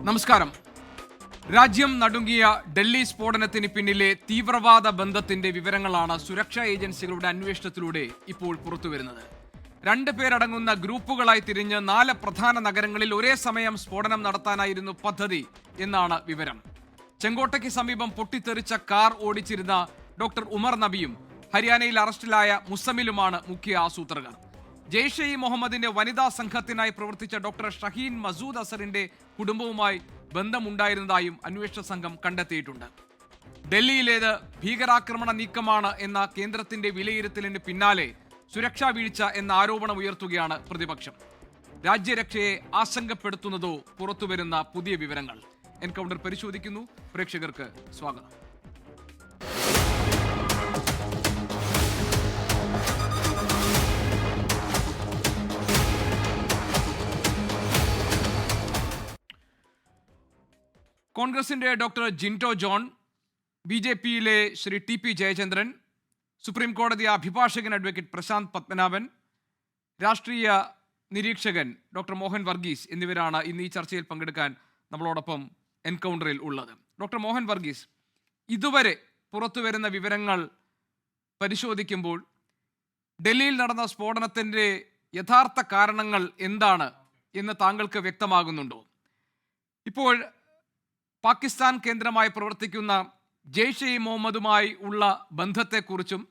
നമസ്കാരം. രാജ്യം നടുങ്ങിയ ഡൽഹി സ്ഫോടനത്തിന് പിന്നിലെ തീവ്രവാദ ബന്ധത്തിന്റെ വിവരങ്ങളാണ് സുരക്ഷാ ഏജൻസികളുടെ അന്വേഷണത്തിലൂടെ ഇപ്പോൾ പുറത്തുവരുന്നത്. 2 പേരടങ്ങുന്ന ഗ്രൂപ്പുകളായി തിരിഞ്ഞ് 4 പ്രധാന നഗരങ്ങളിൽ ഒരേ സമയം സ്ഫോടനം നടത്താനായിരുന്നു പദ്ധതി എന്നാണ് വിവരം. ചെങ്കോട്ടയ്ക്ക് സമീപം പൊട്ടിത്തെറിച്ച കാർ ഓടിച്ചിരുന്ന ഡോക്ടർ ഉമർ നബിയും ഹരിയാനയിൽ അറസ്റ്റിലായ മുസമിലുമാണ് മുഖ്യ ആസൂത്രകർ. ജെയ്ഷെ ഇ മുഹമ്മദിന്റെ വനിതാ സംഘത്തിനായി പ്രവർത്തിച്ച ഡോക്ടർ ഷഹീൻ മസൂദ് അസറിന്റെ കുടുംബവുമായി ബന്ധമുണ്ടായിരുന്നതായും അന്വേഷണ സംഘം കണ്ടെത്തിയിട്ടുണ്ട്. ഡൽഹിയിലേത് ഭീകരാക്രമണ നീക്കമാണ് എന്ന കേന്ദ്രത്തിന്റെ വിലയിരുത്തലിന് പിന്നാലെ സുരക്ഷാ വീഴ്ച എന്ന ആരോപണം ഉയർത്തുകയാണ് പ്രതിപക്ഷം. രാജ്യരക്ഷയെ ആശങ്കപ്പെടുത്തുന്നതോ പുറത്തുവരുന്ന പുതിയ വിവരങ്ങൾ. എൻകൗണ്ടർ പരിശോധിക്കുന്നു. പ്രേക്ഷകർക്ക് സ്വാഗതം. കോൺഗ്രസിന്റെ ഡോക്ടർ ജിൻഡോ ജോൺ, ബി.ജെ.പിയിലെ ശ്രീ ടി.പി. ജയചന്ദ്രൻ, സുപ്രീം കോടതി അഭിഭാഷകൻ അഡ്വക്കേറ്റ് പ്രശാന്ത് പത്മനാഭൻ, രാഷ്ട്രീയ നിരീക്ഷകൻ ഡോക്ടർ മോഹൻ വർഗീസ് എന്നിവരാണ് ഇന്ന് ഈ ചർച്ചയിൽ പങ്കെടുക്കാൻ നമ്മളോടൊപ്പം എൻകൗണ്ടറിൽ ഉള്ളത്. ഡോക്ടർ മോഹൻ വർഗീസ്, ഇതുവരെ പുറത്തുവരുന്ന വിവരങ്ങൾ പരിശോധിക്കുമ്പോൾ ഡൽഹിയിൽ നടന്ന സ്ഫോടനത്തിൻ്റെ യഥാർത്ഥ കാരണങ്ങൾ എന്താണ് എന്ന് താങ്കൾക്ക് വ്യക്തമാകുന്നുണ്ടോ? ഇപ്പോൾ പാകിസ്ഥാൻ കേന്ദ്രമായി പ്രവർത്തിക്കുന്ന ജെയ്ഷെ ഇ മുഹമ്മദുമായി ഉള്ള ബന്ധത്തെക്കുറിച്ചും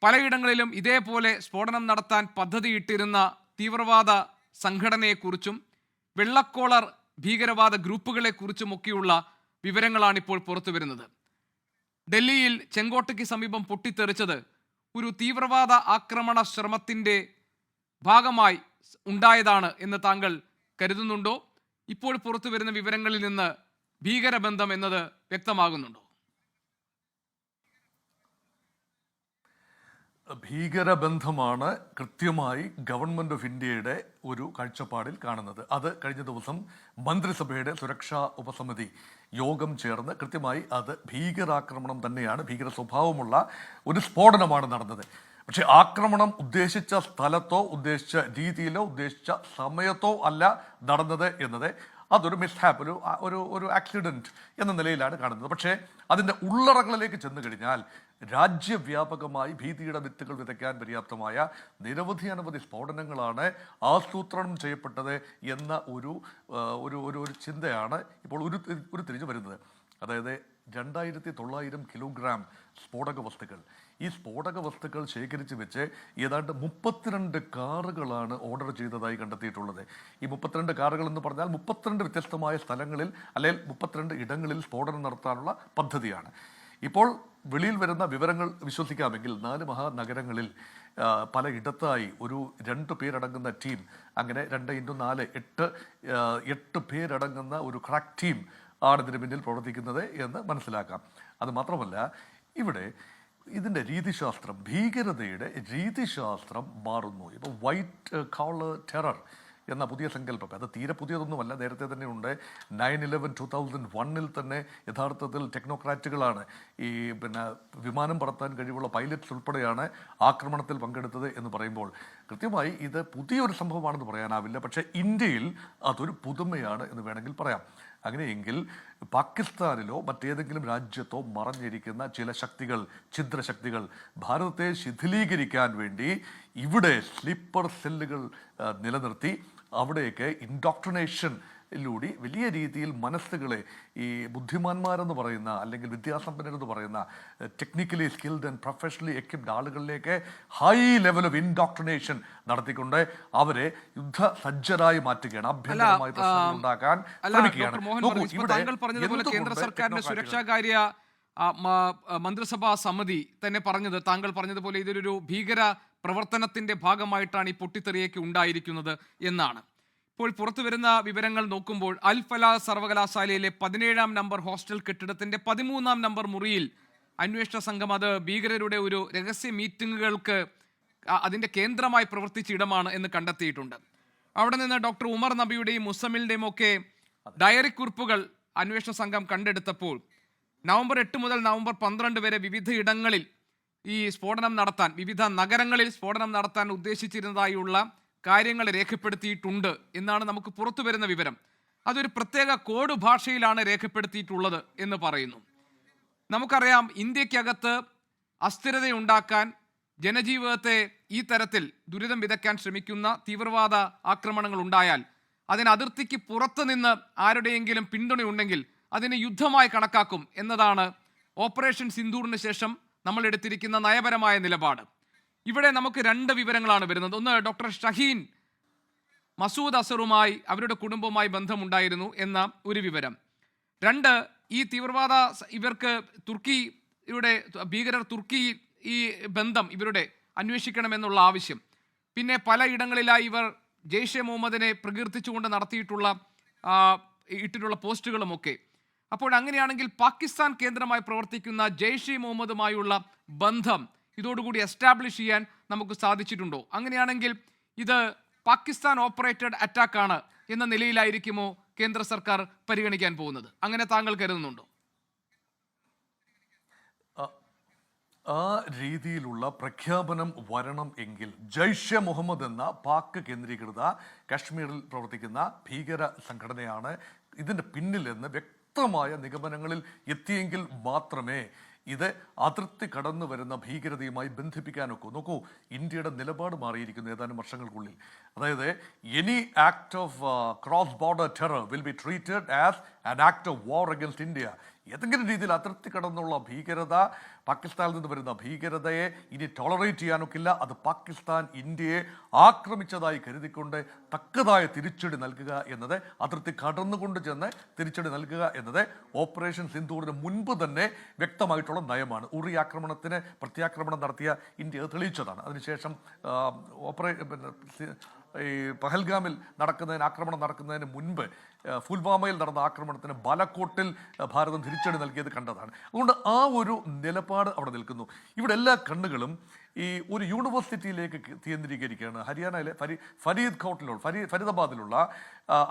പലയിടങ്ങളിലും ഇതേപോലെ സ്ഫോടനം നടത്താൻ പദ്ധതിയിട്ടിരുന്ന തീവ്രവാദ സംഘടനയെക്കുറിച്ചും വെള്ളക്കോളർ ഭീകരവാദ ഗ്രൂപ്പുകളെക്കുറിച്ചുമൊക്കെയുള്ള വിവരങ്ങളാണിപ്പോൾ പുറത്തുവരുന്നത്. ഡൽഹിയിൽ ചെങ്കോട്ടയ്ക്ക് സമീപം പൊട്ടിത്തെറിച്ചത് ഒരു തീവ്രവാദ ആക്രമണ ശ്രമത്തിൻ്റെ ഭാഗമായി ഉണ്ടായതാണ് എന്ന് താങ്കൾ കരുതുന്നുണ്ടോ? ഇപ്പോൾ പുറത്തുവരുന്ന വിവരങ്ങളിൽ നിന്ന് ഭീകരബന്ധം എന്നത് വ്യക്തമാകുന്നുണ്ടോ? ഭീകരബന്ധമാണ് കൃത്യമായി ഗവൺമെൻറ് ഓഫ് ഇന്ത്യയുടെ ഒരു കാഴ്ചപ്പാടിൽ കാണുന്നത്. അത് കഴിഞ്ഞ ദിവസം മന്ത്രിസഭയുടെ സുരക്ഷാ ഉപസമിതി യോഗം ചേർന്ന് കൃത്യമായി അത് ഭീകരാക്രമണം തന്നെയാണ്, ഭീകര സ്വഭാവമുള്ള ഒരു സ്ഫോടനമാണ് നടന്നത്. പക്ഷേ ആക്രമണം ഉദ്ദേശിച്ച സ്ഥലത്തോ ഉദ്ദേശിച്ച രീതിയിലോ ഉദ്ദേശിച്ച സമയത്തോ അല്ല നടന്നത് എന്നത് അതൊരു മിസ്ഹാപ്പ്, ഒരു ആക്സിഡൻറ്റ് എന്ന നിലയിലാണ് കാണുന്നത്. പക്ഷേ അതിൻ്റെ ഉള്ളറകളിലേക്ക് ചെന്ന് കഴിഞ്ഞാൽ രാജ്യവ്യാപകമായി ഭീതിയുടെ വിത്തുകൾ വിതയ്ക്കാൻ പര്യാപ്തമായ അനവധി സ്ഫോടനങ്ങളാണ് ആസൂത്രണം ചെയ്യപ്പെട്ടത് എന്ന ഒരു ചിന്തയാണ് ഇപ്പോൾ ഒരു തിരിഞ്ഞു വരുന്നത്. അതായത് 2900 കിലോഗ്രാം സ്ഫോടക വസ്തുക്കൾ, ഈ സ്ഫോടക വസ്തുക്കൾ ശേഖരിച്ച് വെച്ച് ഏതാണ്ട് 32 കാറുകളാണ് ഓർഡർ ചെയ്തതായി കണ്ടെത്തിയിട്ടുള്ളത്. ഈ 32 കാറുകൾ എന്ന് പറഞ്ഞാൽ 32 വ്യത്യസ്തമായ സ്ഥലങ്ങളിൽ അല്ലെങ്കിൽ 32 ഇടങ്ങളിൽ സ്ഫോടനം നടത്താനുള്ള പദ്ധതിയാണ്. ഇപ്പോൾ വെളിയിൽ വരുന്ന വിവരങ്ങൾ വിശ്വസിക്കാമെങ്കിൽ 4 മഹാനഗരങ്ങളിൽ പലയിടത്തായി ഒരു 2 പേരടങ്ങുന്ന ടീം, അങ്ങനെ 2x4 8 പേരടങ്ങുന്ന ഒരു ക്രാക്ക് ടീം ആണ് ഇതിന് പിന്നിൽ പ്രവർത്തിക്കുന്നത് എന്ന് മനസ്സിലാക്കാം. അത് മാത്രമല്ല, ഇവിടെ ഇതിൻ്റെ രീതിശാസ്ത്രം, ഭീകരതയുടെ രീതിശാസ്ത്രം മാറുന്നു. ഇപ്പോൾ വൈറ്റ് കോളർ ടെറർ എന്ന പുതിയ സങ്കല്പം, അത് തീരെ പുതിയതൊന്നുമല്ല, നേരത്തെ തന്നെ ഉണ്ട്. 9/11 2001 തന്നെ യഥാർത്ഥത്തിൽ ടെക്നോക്രാറ്റുകളാണ്, ഈ വിമാനം പറത്താൻ കഴിവുള്ള പൈലറ്റ്സ് ഉൾപ്പെടെയാണ് ആക്രമണത്തിൽ പങ്കെടുത്തത് എന്ന് പറയുമ്പോൾ കൃത്യമായി ഇത് പുതിയൊരു സംഭവമാണെന്ന് പറയാനാവില്ല. പക്ഷേ ഇന്ത്യയിൽ അതൊരു പുതുമയാണ് എന്ന് വേണമെങ്കിൽ പറയാം. അങ്ങനെയെങ്കിൽ പാകിസ്ഥാനിലോ മറ്റേതെങ്കിലും രാജ്യത്തോ മറഞ്ഞിരിക്കുന്ന ചില ശക്തികൾ, ഛിദ്രശക്തികൾ ഭാരതത്തെ ശിഥിലീകരിക്കാൻ വേണ്ടി ഇവിടെ സ്ലീപ്പർ സെല്ലുകൾ നിലനിർത്തി അവിടെയൊക്കെ ഇൻഡോക്ട്രിനേഷനിലൂടെ വലിയ രീതിയിൽ മനസ്സുകളെ, ഈ ബുദ്ധിമാന്മാരെന്ന് പറയുന്ന അല്ലെങ്കിൽ വിദ്യാസമ്പന്നരെന്ന് പറയുന്ന technically skilled and professionally equipped ആളുകളിലേക്ക് ഹൈ ലെവൽ ഓഫ് ഇൻഡോക്ട്രിനേഷൻ നടത്തിക്കൊണ്ട് അവരെ യുദ്ധസജ്ജരായി മാറ്റുകയാണ്, ആഭ്യന്തരമായി പ്രശ്നങ്ങൾ ഉണ്ടാക്കാൻ ശ്രമിക്കുകയാണ്. കേന്ദ്ര സർക്കാരിന്റെ സുരക്ഷാകാര്യ മന്ത്രിസഭാ സമിതി തന്നെ പറഞ്ഞത്, താങ്കൾ പറഞ്ഞതുപോലെ ഇതൊരു ഭീകര പ്രവർത്തനത്തിന്റെ ഭാഗമായിട്ടാണ് ഈ പൊട്ടിത്തെറിയൊക്കെ ഉണ്ടായിരിക്കുന്നത് എന്നാണ്. ഇപ്പോൾ പുറത്തുവരുന്ന വിവരങ്ങൾ നോക്കുമ്പോൾ അൽ ഫലാഹ് സർവകലാശാലയിലെ 17-ാം നമ്പർ ഹോസ്റ്റൽ കെട്ടിടത്തിന്റെ 13-ാം നമ്പർ മുറിയിൽ അന്വേഷണ സംഘം അത് ഭീകരരുടെ ഒരു രഹസ്യ മീറ്റിങ്ങുകൾക്ക് അതിന്റെ കേന്ദ്രമായി പ്രവർത്തിച്ച ഇടമാണ് എന്ന് കണ്ടെത്തിയിട്ടുണ്ട്. അവിടെ നിന്ന് ഡോക്ടർ ഉമർ നബിയുടെയും മുസമിലിന്റെയും ഒക്കെ ഡയറി കുറിപ്പുകൾ അന്വേഷണ സംഘം കണ്ടെടുത്തപ്പോൾ നവംബർ 8 മുതൽ നവംബർ 12 വരെ വിവിധ ഇടങ്ങളിൽ ഈ സ്ഫോടനം നടത്താൻ, വിവിധ നഗരങ്ങളിൽ സ്ഫോടനം നടത്താൻ ഉദ്ദേശിച്ചിരുന്നതായുള്ള കാര്യങ്ങൾ രേഖപ്പെടുത്തിയിട്ടുണ്ട് എന്നാണ് നമുക്ക് പുറത്തു വരുന്ന വിവരം. അതൊരു പ്രത്യേക കോഡ് ഭാഷയിലാണ് രേഖപ്പെടുത്തിയിട്ടുള്ളത് എന്ന് പറയുന്നു. നമുക്കറിയാം, ഇന്ത്യക്കകത്ത് അസ്ഥിരതയുണ്ടാക്കാൻ, ജനജീവിതത്തെ ഈ തരത്തിൽ ദുരിതം വിതയ്ക്കാൻ ശ്രമിക്കുന്ന തീവ്രവാദ ആക്രമണങ്ങൾ ഉണ്ടായാൽ അതിന് അതിർത്തിക്ക് പുറത്തു നിന്ന് ആരുടെയെങ്കിലും പിന്തുണയുണ്ടെങ്കിൽ അതിനെ യുദ്ധമായി കണക്കാക്കും എന്നതാണ് ഓപ്പറേഷൻ സിന്ദൂറിന് ശേഷം നമ്മൾ എടുത്തിരിക്കുന്ന നയപരമായ നിലപാട്. ഇവിടെ നമുക്ക് രണ്ട് വിവരങ്ങളാണ് വരുന്നത്. ഒന്ന്, ഡോക്ടർ ഷഹീൻ മസൂദ് അസറുമായി അവരുടെ കുടുംബവുമായി ബന്ധമുണ്ടായിരുന്നു എന്ന ഒരു വിവരം. രണ്ട്, ഈ തീവ്രവാദ ഇവർക്ക് ഭീകരർ തുർക്കി ഈ ബന്ധം ഇവരുടെ അന്വേഷിക്കണമെന്നുള്ള ആവശ്യം. പിന്നെ പലയിടങ്ങളിലായി ഇവർ ജെയ്ഷെ മുഹമ്മദിനെ പ്രകീർത്തിച്ചുകൊണ്ട് ഇട്ടിട്ടുള്ള പോസ്റ്റുകളുമൊക്കെ. അപ്പോൾ അങ്ങനെയാണെങ്കിൽ പാകിസ്ഥാൻ കേന്ദ്രമായി പ്രവർത്തിക്കുന്ന ജെയ്ഷെ മുഹമ്മദുമായുള്ള ബന്ധം ഇതോടുകൂടി എസ്റ്റാബ്ലിഷ് ചെയ്യാൻ നമുക്ക് സാധിച്ചിട്ടുണ്ടോ? അങ്ങനെയാണെങ്കിൽ ഇത് പാകിസ്ഥാൻ ഓപ്പറേറ്റഡ് അറ്റാക്കാണ് എന്ന നിലയിലായിരിക്കുമോ കേന്ദ്ര സർക്കാർ പരിഗണിക്കാൻ പോകുന്നത്? അങ്ങനെ താങ്കൾ കരുതുന്നുണ്ടോ? ആ രീതിയിലുള്ള പ്രഖ്യാപനം വരണം എങ്കിൽ ജയ്ഷെ മുഹമ്മദ് എന്ന പാക് കേന്ദ്രീകൃത കാശ്മീരിൽ പ്രവർത്തിക്കുന്ന ഭീകര സംഘടനയാണ് ഇതിൻ്റെ പിന്നിലെന്ന് വ്യക്തമായ നിഗമനങ്ങളിൽ എത്തിയെങ്കിൽ മാത്രമേ ഇത് അതിർത്തി കടന്നു വരുന്ന ഭീകരതയുമായി ബന്ധിപ്പിക്കാനൊക്കെ. നോക്കൂ, ഇന്ത്യയുടെ നിലപാട് മാറിയിരിക്കുന്നു ഏതാനും വർഷങ്ങൾക്കുള്ളിൽ. അതായത് any act of cross border terror will be treated as an act of war against India. ഏതെങ്കിലും രീതിയിൽ അതിർത്തി കടന്നുള്ള ഭീകരത, പാകിസ്ഥാനിൽ നിന്ന് വരുന്ന ഭീകരതയെ ഇനി ടോളറേറ്റ് ചെയ്യാനൊക്കില്ല. അത് പാകിസ്ഥാൻ ഇന്ത്യയെ ആക്രമിച്ചതായി കരുതിക്കൊണ്ട് തക്കതായ തിരിച്ചടി നൽകുക എന്നത്, അതിർത്തി കടന്നുകൊണ്ട് ചെന്ന് തിരിച്ചടി നൽകുക എന്നത് ഓപ്പറേഷൻ സിന്ദൂറിന് മുൻപ് തന്നെ വ്യക്തമായിട്ടുള്ള നയമാണ്. ഉറി ആക്രമണത്തിന് പ്രത്യാക്രമണം നടത്തിയ ഇന്ത്യ തെളിയിച്ചതാണ്. അതിനുശേഷം ഈ പഹൽഗാമിൽ ആക്രമണം നടക്കുന്നതിന് മുൻപ് പുൽവാമയിൽ നടന്ന ആക്രമണത്തിന് ബാലക്കോട്ടിൽ ഭാരതം തിരിച്ചടി നൽകിയത് കണ്ടതാണ്. അതുകൊണ്ട് ആ ഒരു നിലപാട് അവിടെ നിൽക്കുന്നു. ഇവിടെ എല്ലാ കണ്ണുകളും ഈ ഒരു യൂണിവേഴ്സിറ്റിയിലേക്ക് കേന്ദ്രീകരിക്കുകയാണ്. ഹരിയാനയിലെ ഫരീദാബാദിലുള്ള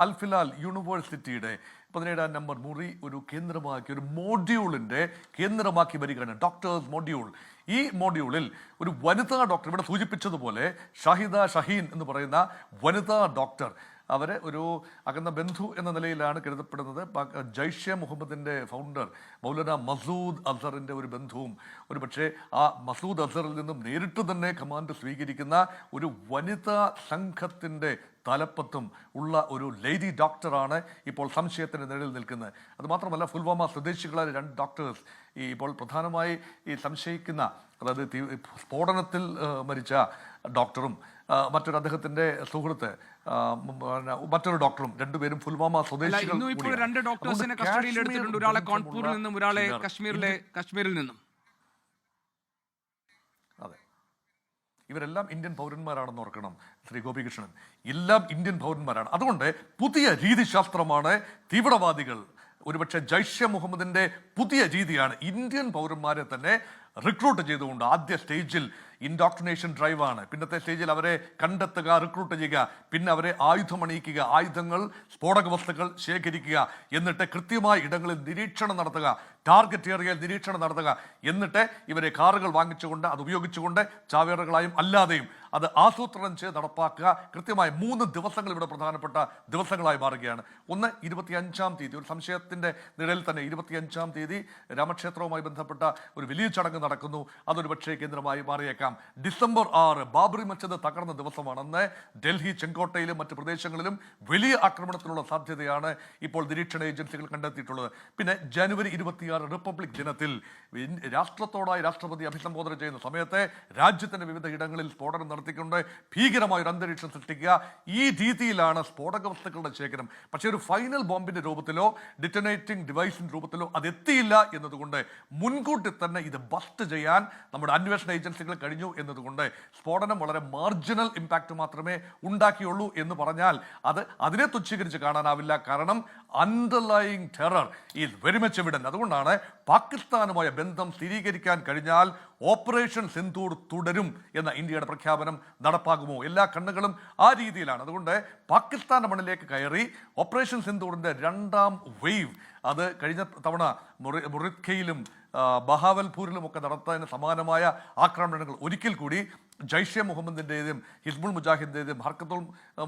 അൽഫിലാൽ യൂണിവേഴ്സിറ്റിയുടെ 17 നമ്പർ മുറി ഒരു കേന്ദ്രമാക്കി, ഒരു മോഡ്യൂളിൻ്റെ കേന്ദ്രമാക്കി വരികയാണ്, ഡോക്ടേഴ്സ് മോഡ്യൂൾ. ഈ മോഡ്യൂളിൽ ഒരു വനിതാ ഡോക്ടർ, ഇവിടെ സൂചിപ്പിച്ചതുപോലെ ഷാഹിദ ഷഹീൻ എന്ന് പറയുന്ന വനിതാ ഡോക്ടർ, അവരെ ഒരു അകന്ന ബന്ധു എന്ന നിലയിലാണ് കരുതപ്പെടുന്നത്. ജയ്ഷെ മുഹമ്മദിൻ്റെ ഫൗണ്ടർ മൗലാന മസൂദ് അസറിൻ്റെ ഒരു ബന്ധുവും, ഒരു പക്ഷേ ആ മസൂദ് അസറിൽ നിന്നും നേരിട്ട് തന്നെ കമാൻഡ് സ്വീകരിക്കുന്ന ഒരു വനിതാ സംഘത്തിൻ്റെ തലപ്പത്തും ഉള്ള ഒരു ലേഡി ഡോക്ടറാണ് ഇപ്പോൾ സംശയത്തിന് നിഴലിൽ നിൽക്കുന്നത്. അതുമാത്രമല്ല, പുൽവാമ സ്വദേശികളായ 2 ഡോക്ടേഴ്സ് ഇപ്പോൾ പ്രധാനമായി ഈ സംശയിക്കുന്ന, അതായത് സ്ഫോടനത്തിൽ മരിച്ച ഡോക്ടറും മറ്റൊരു അദ്ദേഹത്തിന്റെ സുഹൃത്ത് മറ്റൊരു ഡോക്ടറും, രണ്ടുപേരും പുൽവാമ സ്വദേശികൾ. 2 ഡോക്ടേഴ്സിനെ കസ്റ്റഡിയിൽ എടുത്തിട്ടുണ്ട്, ഒരാളെ കാൺപൂരിൽ നിന്നും ഒരാളെ കശ്മീരിൽ നിന്നും. അതെ, ഇവരെല്ലാം ഇന്ത്യൻ പൗരന്മാരാണെന്ന് ഓർക്കണം ശ്രീ ഗോപികൃഷ്ണൻ, എല്ലാം ഇന്ത്യൻ പൗരന്മാരാണ്. അതുകൊണ്ട് പുതിയ രീതിശാസ്ത്രമാണ് തീവ്രവാദികൾ, ഒരുപക്ഷെ ജയ്ഷെ മുഹമ്മദിന്റെ പുതിയ രീതിയാണ് ഇന്ത്യൻ പൗരന്മാരെ തന്നെ റിക്രൂട്ട് ചെയ്തുകൊണ്ട് ആദ്യ സ്റ്റേജിൽ ഇൻഡോക്ട്രിനേഷൻ ഡ്രൈവാണ്, പിന്നത്തെ സ്റ്റേജിൽ അവരെ കണ്ടെത്തുക, റിക്രൂട്ട് ചെയ്യുക, പിന്നെ അവരെ ആയുധമണിയിക്കുക, ആയുധങ്ങൾ, സ്ഫോടക വസ്തുക്കൾ ശേഖരിക്കുക, എന്നിട്ട് കൃത്യമായ ഇടങ്ങളിൽ നിരീക്ഷണം നടത്തുക, ടാർഗറ്റ് ഏരിയയിൽ നിരീക്ഷണം നടത്തുക, എന്നിട്ട് ഇവരെ കാറുകൾ വാങ്ങിച്ചുകൊണ്ട് അത് ഉപയോഗിച്ചുകൊണ്ട് ചാവേറുകളായും അല്ലാതെയും അത് ആസൂത്രണം ചെയ്ത് നടപ്പാക്കുക. കൃത്യമായ 3 ദിവസങ്ങൾ ഇവിടെ പ്രധാനപ്പെട്ട ദിവസങ്ങളായി മാറുകയാണ്. ഒന്ന്, 25-ാം തീയതി ഒരു സംശയത്തിന്റെ നിഴലിൽ തന്നെ 25-ാം തീയതി രാമക്ഷേത്രവുമായി ബന്ധപ്പെട്ട ഒരു വലിയ ചടങ്ങ് നടക്കുന്നു. അതൊരു പക്ഷേ കേന്ദ്രമായി മാറിയേക്കാം. ഡിസംബർ 6 ബാബറി മസ്ജിദ് തകർന്ന ദിവസമാണ്. അന്ന് ഡൽഹി, ചെങ്കോട്ടയിലും മറ്റു പ്രദേശങ്ങളിലും വലിയ ആക്രമണത്തിനുള്ള സാധ്യതയാണ് ഇപ്പോൾ നിരീക്ഷണ ഏജൻസികൾ കണ്ടെത്തിയിട്ടുള്ളത്. പിന്നെ ജനുവരി 26 റിപ്പബ്ലിക് ദിനത്തിൽ രാഷ്ട്രത്തോടായി രാഷ്ട്രപതി അഭിസംബോധന ചെയ്യുന്ന സമയത്ത് രാജ്യത്തിന്റെ വിവിധ ഇടങ്ങളിൽ സ്ഫോടനം നടത്തിക്കൊണ്ട് ഭീകരമായ ഒരു അന്തരീക്ഷം സൃഷ്ടിക്കുക. ഈ രീതിയിലാണ് സ്ഫോടക വസ്തുക്കളുടെ ശേഖരം. പക്ഷേ ഒരു ഫൈനൽ ബോംബിന്റെ രൂപത്തിലോ ഡിറ്റനേറ്റിംഗ് ഡിവൈസിന്റെ രൂപത്തിലോ അത് എത്തിയില്ല എന്നതുകൊണ്ട് മുൻകൂട്ടി തന്നെ ഇത് ബസ്റ്റ് ചെയ്യാൻ നമ്മുടെ അന്വേഷണ ഏജൻസികൾ കഴിഞ്ഞു എന്നതുകൊണ്ട് സ്ഫോടനം വളരെ മാർജിനൽ ഇമ്പാക്ട് മാത്രമേ ഉണ്ടാക്കിയുള്ളൂ എന്ന് പറഞ്ഞാൽ അതിനെ തുച്ഛീകരിച്ച് കാണാനാവില്ല. കാരണം underlying terror is very much evident. അതുകൊണ്ടാണ് പാകിസ്ഥാനുമായ ബന്ധം സ്ഥിരീകരിക്കാൻ കഴിഞ്ഞാൽ ഓപ്പറേഷൻ സിന്ദൂർ തുടരും എന്ന ഇന്ത്യയുടെ പ്രഖ്യാപനം നടപ്പാകുമോ? എല്ലാ കണ്ണുകളും ആ രീതിയിലാണ്. അതുകൊണ്ട് പാകിസ്ഥാന്റെ മണ്ണിലേക്ക് കയറി ഓപ്പറേഷൻ സിന്ദൂറിന്റെ 2ാം വേവ് അത് കഴിഞ്ഞ തവണ മുറിദ്ഖയിലും ബഹാവൽപൂരിലും ഒക്കെ നടത്താൻ സമാനമായ ആക്രമണങ്ങൾ ഒരിക്കൽ കൂടി ജയ്ഷെ മുഹമ്മദിൻ്റെയും ഹിസ്ബുൾ മുജാഹിദിൻ്റെയും ഹർക്കത്തുൽ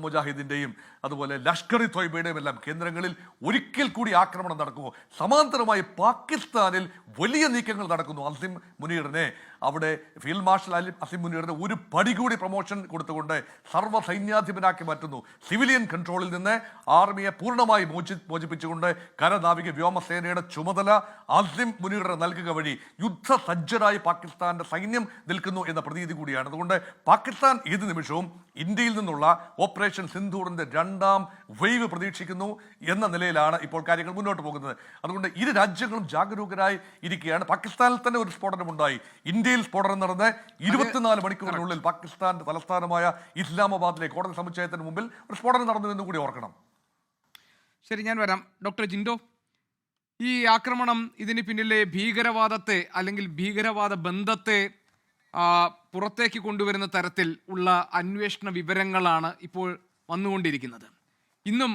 മുജാഹിദിൻ്റെയും അതുപോലെ ലഷ്കർ ഇ തൊയ്ബയുടെയും എല്ലാം കേന്ദ്രങ്ങളിൽ ഒരിക്കൽ കൂടി ആക്രമണം നടക്കുമോ? സമാന്തരമായി പാകിസ്ഥാനിൽ വലിയ നീക്കങ്ങൾ നടക്കുന്നു. അസിം മുനീറിനെ അവിടെ ഫീൽഡ് മാർഷൽ അസിം മുനീറിന് ഒരു പടി കൂടി പ്രൊമോഷൻ കൊടുത്തുകൊണ്ട് സർവ്വ സൈന്യാധിപനാക്കി മാറ്റുന്നു. സിവിലിയൻ കൺട്രോളിൽ നിന്ന് ആർമിയെ പൂർണ്ണമായി മോചിപ്പിച്ചുകൊണ്ട് കരനാവിക വ്യോമസേനയുടെ ചുമതല അസിം മുനീറിന് നൽകുക വഴി യുദ്ധസജ്ജരായി പാകിസ്ഥാന്റെ സൈന്യം നിൽക്കുന്നു എന്ന പ്രതീതി കൂടിയാണ്. അതുകൊണ്ട് പാകിസ്ഥാൻ ഏത് നിമിഷവും ഇന്ത്യയിൽ നിന്നുള്ള ഓപ്പറേഷൻ സിന്ധൂറിന്റെ 2ാം വേവ് പ്രതീക്ഷിക്കുന്നു എന്ന നിലയിലാണ് ഇപ്പോൾ കാര്യങ്ങൾ മുന്നോട്ട് പോകുന്നത്. അതുകൊണ്ട് ഇരു രാജ്യങ്ങളും ജാഗരൂകരായി ഇരിക്കുകയാണ്. പാകിസ്ഥാനിൽ തന്നെ ഒരു സ്ഫോടനമുണ്ടായി. ഇന്ത്യയിൽ സ്ഫോടനം നടന്ന് 24 മണിക്കൂറിനുള്ളിൽ പാകിസ്ഥാന്റെ തലസ്ഥാനമായ ഇസ്ലാമാബാദിലെ കോടതി സമുച്ചയത്തിന് മുമ്പിൽ ഒരു സ്ഫോടനം നടന്നു എന്ന് കൂടി ഓർക്കണം. ശരി, ഞാൻ വരാം. ഡോക്ടർ ജിൻഡോ, ഈ ആക്രമണം ഇതിന് പിന്നിലെ ഭീകരവാദത്തെ അല്ലെങ്കിൽ ഭീകരവാദ ബന്ധത്തെ പുറത്തേക്ക് കൊണ്ടുവരുന്ന തരത്തിൽ ഉള്ള അന്വേഷണ വിവരങ്ങളാണ് ഇപ്പോൾ വന്നുകൊണ്ടിരിക്കുന്നത്. ഇന്നും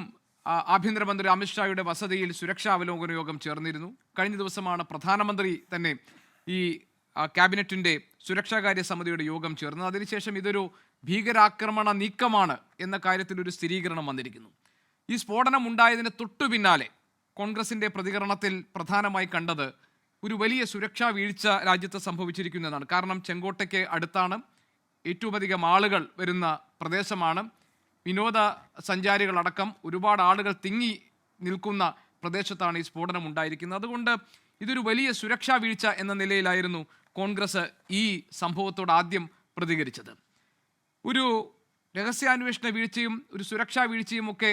ആഭ്യന്തരമന്ത്രി അമിത്ഷായുടെ വസതിയിൽ സുരക്ഷാ അവലോകന യോഗം ചേർന്നിരുന്നു. കഴിഞ്ഞ ദിവസമാണ് പ്രധാനമന്ത്രി തന്നെ ഈ ക്യാബിനറ്റിൻ്റെ സുരക്ഷാകാര്യ സമിതിയുടെ യോഗം ചേർന്നത്. അതിനുശേഷം ഇതൊരു ഭീകരാക്രമണ നീക്കമാണ് എന്ന കാര്യത്തിൽ ഒരു സ്ഥിരീകരണം വന്നിരിക്കുന്നു. ഈ സ്ഫോടനം ഉണ്ടായതിന് തൊട്ടു പിന്നാലെ കോൺഗ്രസിൻ്റെ പ്രതികരണത്തിൽ പ്രധാനമായി കണ്ടത് ഒരു വലിയ സുരക്ഷാ വീഴ്ച രാജ്യത്ത് സംഭവിച്ചിരിക്കുന്നതാണ്. കാരണം ചെങ്കോട്ടയ്ക്ക് അടുത്താണ്, ഏറ്റവും അധികം ആളുകൾ വരുന്ന പ്രദേശമാണ്, വിനോദ സഞ്ചാരികളടക്കം ഒരുപാട് ആളുകൾ തിങ്ങി നിൽക്കുന്ന പ്രദേശത്താണ് ഈ സ്ഫോടനം ഉണ്ടായിരിക്കുന്നത്. അതുകൊണ്ട് ഇതൊരു വലിയ സുരക്ഷാ വീഴ്ച എന്ന നിലയിലായിരുന്നു കോൺഗ്രസ് ഈ സംഭവത്തോട് ആദ്യം പ്രതികരിച്ചത്. ഒരു രഹസ്യാന്വേഷണ വീഴ്ചയും ഒരു സുരക്ഷാ വീഴ്ചയും ഒക്കെ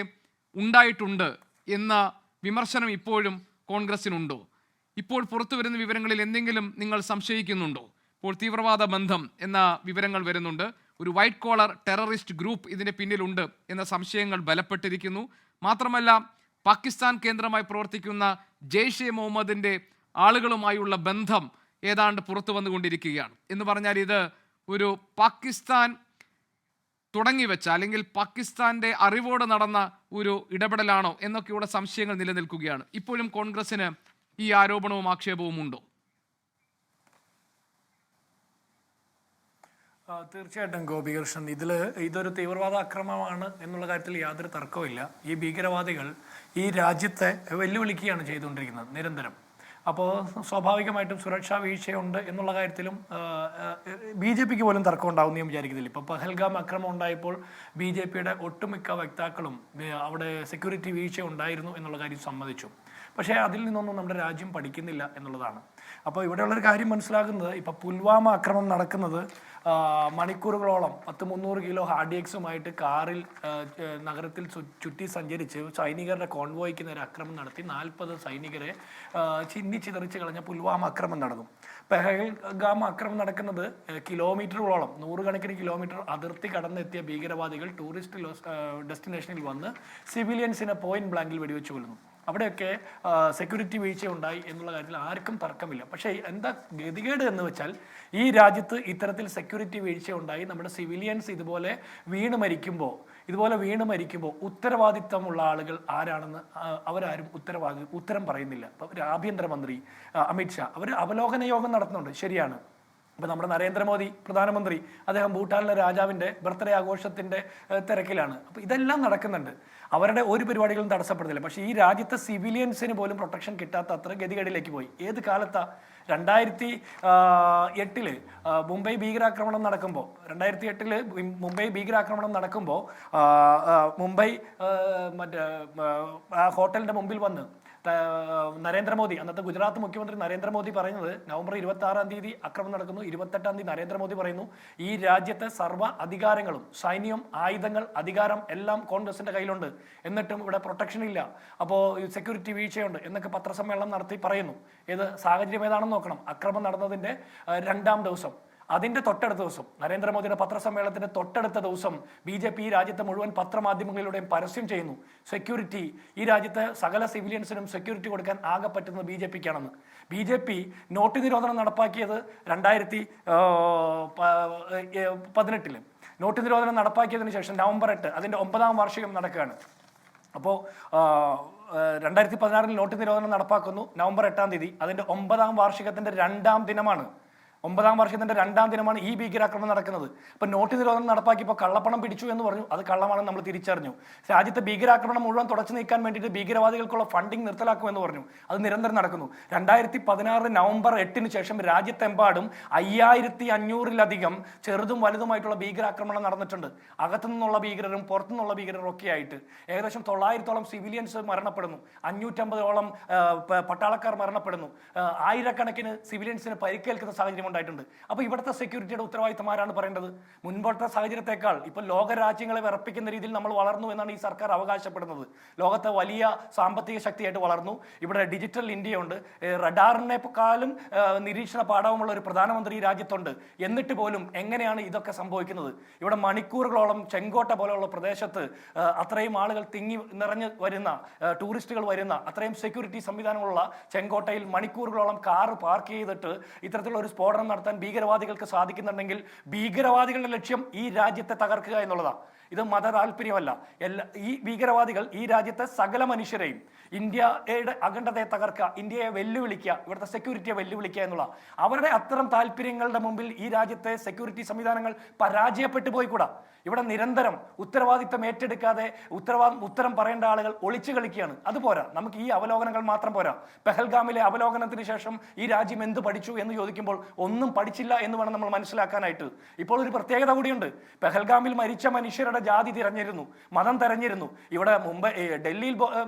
ഉണ്ടായിട്ടുണ്ട് എന്ന വിമർശനം ഇപ്പോഴും കോൺഗ്രസിനുണ്ടോ? ഇപ്പോൾ പുറത്തു വരുന്ന വിവരങ്ങളിൽ എന്തെങ്കിലും നിങ്ങൾ സംശയിക്കുന്നുണ്ടോ? ഇപ്പോൾ തീവ്രവാദ ബന്ധം എന്ന വിവരങ്ങൾ വരുന്നുണ്ട്. ഒരു വൈറ്റ് കോളർ ടെററിസ്റ്റ് ഗ്രൂപ്പ് ഇതിന് പിന്നിലുണ്ട് എന്ന സംശയങ്ങൾ ബലപ്പെട്ടിരിക്കുന്നു. മാത്രമല്ല, പാകിസ്ഥാൻ കേന്ദ്രമായി പ്രവർത്തിക്കുന്ന ജെയ്ഷെ മുഹമ്മദിൻ്റെ ആളുകളുമായുള്ള ബന്ധം ഏതാണ്ട് പുറത്തു വന്നുകൊണ്ടിരിക്കുകയാണ്. എന്ന് പറഞ്ഞാൽ ഇത് ഒരു പാകിസ്ഥാൻ തുടങ്ങിവെച്ച അല്ലെങ്കിൽ പാകിസ്ഥാന്റെ അറിവോടെ നടന്ന ഒരു ഇടപെടലാണോ എന്നൊക്കെയുള്ള സംശയങ്ങൾ നിലനിൽക്കുകയാണ്. ഇപ്പോഴും കോൺഗ്രസിന് ഈ ആരോപണവും ആക്ഷേപവും ഉണ്ടോ? തീർച്ചയായിട്ടും ഗോപികൃഷ്ണൻ, ഇതൊരു തീവ്രവാദ ആക്രമണമാണ് എന്നുള്ള കാര്യത്തിൽ യാതൊരു തർക്കവുമില്ല. ഈ ഭീകരവാദികൾ ഈ രാജ്യത്തെ വെല്ലുവിളിക്കുകയാണ് ചെയ്തുകൊണ്ടിരിക്കുന്നത് നിരന്തരം. അപ്പോൾ സ്വാഭാവികമായിട്ടും സുരക്ഷാ വീഴ്ചയുണ്ട് എന്നുള്ള കാര്യത്തിലും BJPക്ക് പോലും തർക്കം ഉണ്ടാവുമെന്ന് ഞാൻ വിചാരിക്കുന്നില്ല. ഇപ്പോൾ പഹൽഗാം ആക്രമണം ഉണ്ടായപ്പോൾ BJPയുടെ ഒട്ടുമിക്ക വക്താക്കളും അവിടെ സെക്യൂരിറ്റി വീഴ്ച ഉണ്ടായിരുന്നു എന്നുള്ള കാര്യം സമ്മതിച്ചു. പക്ഷേ അതിൽ നിന്നൊന്നും നമ്മുടെ രാജ്യം പഠിക്കുന്നില്ല എന്നുള്ളതാണ്. അപ്പോൾ ഇവിടെയുള്ളൊരു കാര്യം മനസ്സിലാക്കുന്നത്, ഇപ്പോൾ പുൽവാമ ആക്രമണം നടക്കുന്നത് മണിക്കൂറുകളോളം 300 കിലോ RDXുമായിട്ട് കാറിൽ നഗരത്തിൽ ചുറ്റി സഞ്ചരിച്ച് സൈനികരുടെ കോൺവോയ്ക്ക് നേരെ ആക്രമണം നടത്തി 40 സൈനികരെ ചിന്നിച്ചിതറിച്ച് കളഞ്ഞ പുൽവാമ ആക്രമണം നടന്നു. പെഹൽഗാം ആക്രമണം നടക്കുന്നത് കിലോമീറ്ററുകളോളം, 100 കണക്കിന് കിലോമീറ്റർ അതിർത്തി കടന്നെത്തിയ ഭീകരവാദികൾ ടൂറിസ്റ്റ് ഡെസ്റ്റിനേഷനിൽ വന്ന് സിവിലിയൻസിനെ പോയിന്റ് ബ്ലാങ്കിൽ വെടിവെച്ച് കൊല്ലുന്നു. അവിടെയൊക്കെ സെക്യൂരിറ്റി വീഴ്ച ഉണ്ടായി എന്നുള്ള കാര്യത്തിൽ ആർക്കും തർക്കമില്ല. പക്ഷേ എന്താ ഗതികേട് എന്ന് വെച്ചാൽ, ഈ രാജ്യത്ത് ഇത്തരത്തിൽ സെക്യൂരിറ്റി വീഴ്ച ഉണ്ടായി നമ്മുടെ സിവിലിയൻസ് ഇതുപോലെ വീണ് മരിക്കുമ്പോൾ ഉത്തരവാദിത്തമുള്ള ആളുകൾ ആരാണെന്ന് അവരാരും ഉത്തരം പറയുന്നില്ല. അപ്പോൾ ആഭ്യന്തരമന്ത്രി അമിത്ഷാ അവർ അവലോകന യോഗം നടത്തുന്നുണ്ട്, ശരിയാണ്. ഇപ്പം നമ്മുടെ നരേന്ദ്രമോദി പ്രധാനമന്ത്രി, അദ്ദേഹം ഭൂട്ടാനിലെ രാജാവിൻ്റെ ബർത്ത്ഡേ ആഘോഷത്തിൻ്റെ തിരക്കിലാണ്. അപ്പോൾ ഇതെല്ലാം നടക്കുന്നുണ്ട്, അവരുടെ ഒരു പരിപാടികളും തടസ്സപ്പെടുന്നില്ല. പക്ഷേ ഈ രാജ്യത്തെ സിവിലിയൻസിന് പോലും പ്രൊട്ടക്ഷൻ കിട്ടാത്ത അത്ര ഗതികേടിലേക്ക് പോയി. ഏത് കാലത്താ? 2008 മുംബൈ ഭീകരാക്രമണം നടക്കുമ്പോൾ മുംബൈ മറ്റേ ഹോട്ടലിൻ്റെ മുമ്പിൽ വന്ന് നരേന്ദ്രമോദി, അന്നത്തെ ഗുജറാത്ത് മുഖ്യമന്ത്രി നരേന്ദ്രമോദി പറയുന്നത്, നവംബർ 26-ാം തീയതി ആക്രമണം നടക്കുന്നു, 28-ാം തീയതി നരേന്ദ്രമോദി പറയുന്നു ഈ രാജ്യത്തെ സർവ്വ അധികാരങ്ങളും, സൈന്യം, ആയുധങ്ങൾ, അധികാരം എല്ലാം കോൺഗ്രസിന്റെ കയ്യിലുണ്ട്, എന്നിട്ടും ഇവിടെ പ്രൊട്ടക്ഷൻ ഇല്ല, അപ്പോൾ സെക്യൂരിറ്റി വീഴ്ചയുണ്ട് എന്നൊക്കെ പത്രസമ്മേളനം നടത്തി പറയുന്നു. ഏത് സാഹചര്യം ഏതാണെന്ന് നോക്കണം. ആക്രമണം നടന്നതിന്റെ 2-ാം ദിവസം, അതിന്റെ തൊട്ടടുത്ത ദിവസം, നരേന്ദ്രമോദിയുടെ പത്രസമ്മേളനത്തിന്റെ തൊട്ടടുത്ത ദിവസം BJP ഈ രാജ്യത്തെ മുഴുവൻ പത്രമാധ്യമങ്ങളിലൂടെയും പരസ്യം ചെയ്യുന്നു, സെക്യൂരിറ്റി ഈ രാജ്യത്തെ സകല സിവിലിയൻസിനും സെക്യൂരിറ്റി കൊടുക്കാൻ ആകെ പറ്റുന്നത് BJPക്കാണെന്ന്. BJP നോട്ട് നിരോധനം നടപ്പാക്കിയത് 2018 നോട്ട് നിരോധനം നടപ്പാക്കിയതിനു ശേഷം നവംബർ 8 അതിന്റെ 9-ാം വാർഷികം നടക്കുകയാണ്. അപ്പോൾ 2016 നോട്ട് നിരോധനം നടപ്പാക്കുന്നു, നവംബർ 8-ാം തീയതി അതിന്റെ 9-ാം വാർഷികത്തിന്റെ 2-ാം ദിനമാണ്. 9ാം വർഷത്തിന്റെ 2ാം ദിനമാണ് ഈ ഭീകരാക്രമണം നടക്കുന്നത്. ഇപ്പൊ നോട്ട് നിരോധനം നടപ്പാക്കിയപ്പോൾ കള്ളപ്പണം പിടിച്ചു എന്ന് പറഞ്ഞു, അത് കള്ളമാണെന്ന് നമ്മൾ തിരിച്ചറിഞ്ഞു. രാജ്യത്തെ ഭീകരാക്രമണം മുഴുവൻ തുടച്ചു നീക്കാൻ വേണ്ടിയിട്ട് ഭീകരവാദികൾക്കുള്ള ഫണ്ടിങ് നിർത്തലാക്കുമെന്ന് പറഞ്ഞു, അത് നിരന്തരം നടക്കുന്നു. 2016 നവംബർ 8 ശേഷം രാജ്യത്തെമ്പാടും 5500-ലധികം ചെറുതും വലുതുമായിട്ടുള്ള ഭീകരാക്രമണം നടന്നിട്ടുണ്ട്. അകത്തു നിന്നുള്ള ഭീകരരും പുറത്തു നിന്നുള്ള ഭീകരരും ഒക്കെ ആയിട്ട് ഏകദേശം 900-ഓളം സിവിലിയൻസ് മരണപ്പെടുന്നു, 550-ഓളം പട്ടാളക്കാർ മരണപ്പെടുന്നു, ആയിരക്കണക്കിന് സിവിലിയൻസിന് പരിക്കേൽക്കുന്ന സാഹചര്യം ഉണ്ടായിട്ടുണ്ട്. അപ്പോൾ ഇവിടുത്തെ സെക്യൂരിറ്റിയുടെ ഉത്തരവാദിത്തം ആരാണ് പറയേണ്ടത്? മുൻപോട്ടത്തെ സാഹചര്യത്തെക്കാൾ ഇപ്പോൾ ലോക രാജ്യങ്ങളെ വിറപ്പിക്കുന്ന രീതിയിൽ നമ്മൾ വളർന്നു എന്നാണ് ഈ സർക്കാർ അവകാശപ്പെടുന്നത്. ലോകത്തെ വലിയ സാമ്പത്തിക ശക്തിയായിട്ട് വളർന്നു. ഇവിടെ ഡിജിറ്റൽ ഇന്ത്യ ഉണ്ട്, റഡാറിനെക്കാളും നിരീക്ഷണ പാഠവുമുള്ള ഒരു പ്രധാനമന്ത്രി ഈ രാജ്യത്തുണ്ട്. എന്നിട്ട് പോലും എങ്ങനെയാണ് ഇതൊക്കെ സംഭവിക്കുന്നത്? ഇവിടെ മണിക്കൂറുകളോളം ചെങ്കോട്ട പോലെയുള്ള പ്രദേശത്ത് അത്രയും ആളുകൾ തിങ്ങി നിറഞ്ഞു വരുന്ന, ടൂറിസ്റ്റുകൾ വരുന്ന അത്രയും സെക്യൂരിറ്റി സംവിധാനങ്ങളുള്ള ചെങ്കോട്ടയിൽ മണിക്കൂറുകളോളം കാറ് പാർക്ക് ചെയ്തിട്ട് ഇത്തരത്തിലുള്ള ഒരു സ്ഫോടനം നടത്താൻ ഭീകരവാദികൾക്ക് സാധിക്കുന്നുണ്ടെങ്കിൽ ഭീകരവാദികളുടെ ലക്ഷ്യം ഈ രാജ്യത്തെ തകർക്കുക എന്നുള്ളതാണ്. ഇത് മത താല്പര്യമല്ല. ഈ ഭീകരവാദികൾ ഈ രാജ്യത്തെ സകല മനുഷ്യരെയും, ഇന്ത്യയുടെ അഖണ്ഡതയെ തകർക്കുക, ഇന്ത്യയെ വെല്ലുവിളിക്കുക, ഇവിടുത്തെ സെക്യൂരിറ്റിയെ വെല്ലുവിളിക്കുക എന്നുള്ള അവരുടെ അത്തരം താല്പര്യങ്ങളുടെ മുമ്പിൽ ഈ രാജ്യത്തെ സെക്യൂരിറ്റി സംവിധാനങ്ങൾ പരാജയപ്പെട്ടു പോയിക്കൂടാ. ഇവിടെ നിരന്തരം ഉത്തരവാദിത്തം ഏറ്റെടുക്കാതെ ഉത്തരം പറയേണ്ട ആളുകൾ ഒളിച്ചു കളിക്കുകയാണ്. അതുപോരാ, നമുക്ക് ഈ അവലോകനങ്ങൾ മാത്രം പോരാ. പെഹൽഗാമിലെ അവലോകനത്തിന് ശേഷം ഈ രാജ്യം എന്ത് പഠിച്ചു എന്ന് ചോദിക്കുമ്പോൾ ഒന്നും പഠിച്ചില്ല എന്ന് വേണം നമ്മൾ മനസ്സിലാക്കാനായിട്ട്. ഇപ്പോൾ ഒരു പ്രത്യേകത കൂടിയുണ്ട്. പെഹൽഗാമിൽ മരിച്ച മനുഷ്യരുടെ ജാതി തിരഞ്ഞിരുന്നു, മതം തെരഞ്ഞിരുന്നു. ഇവിടെ മുംബൈ, ഡൽഹിയിൽ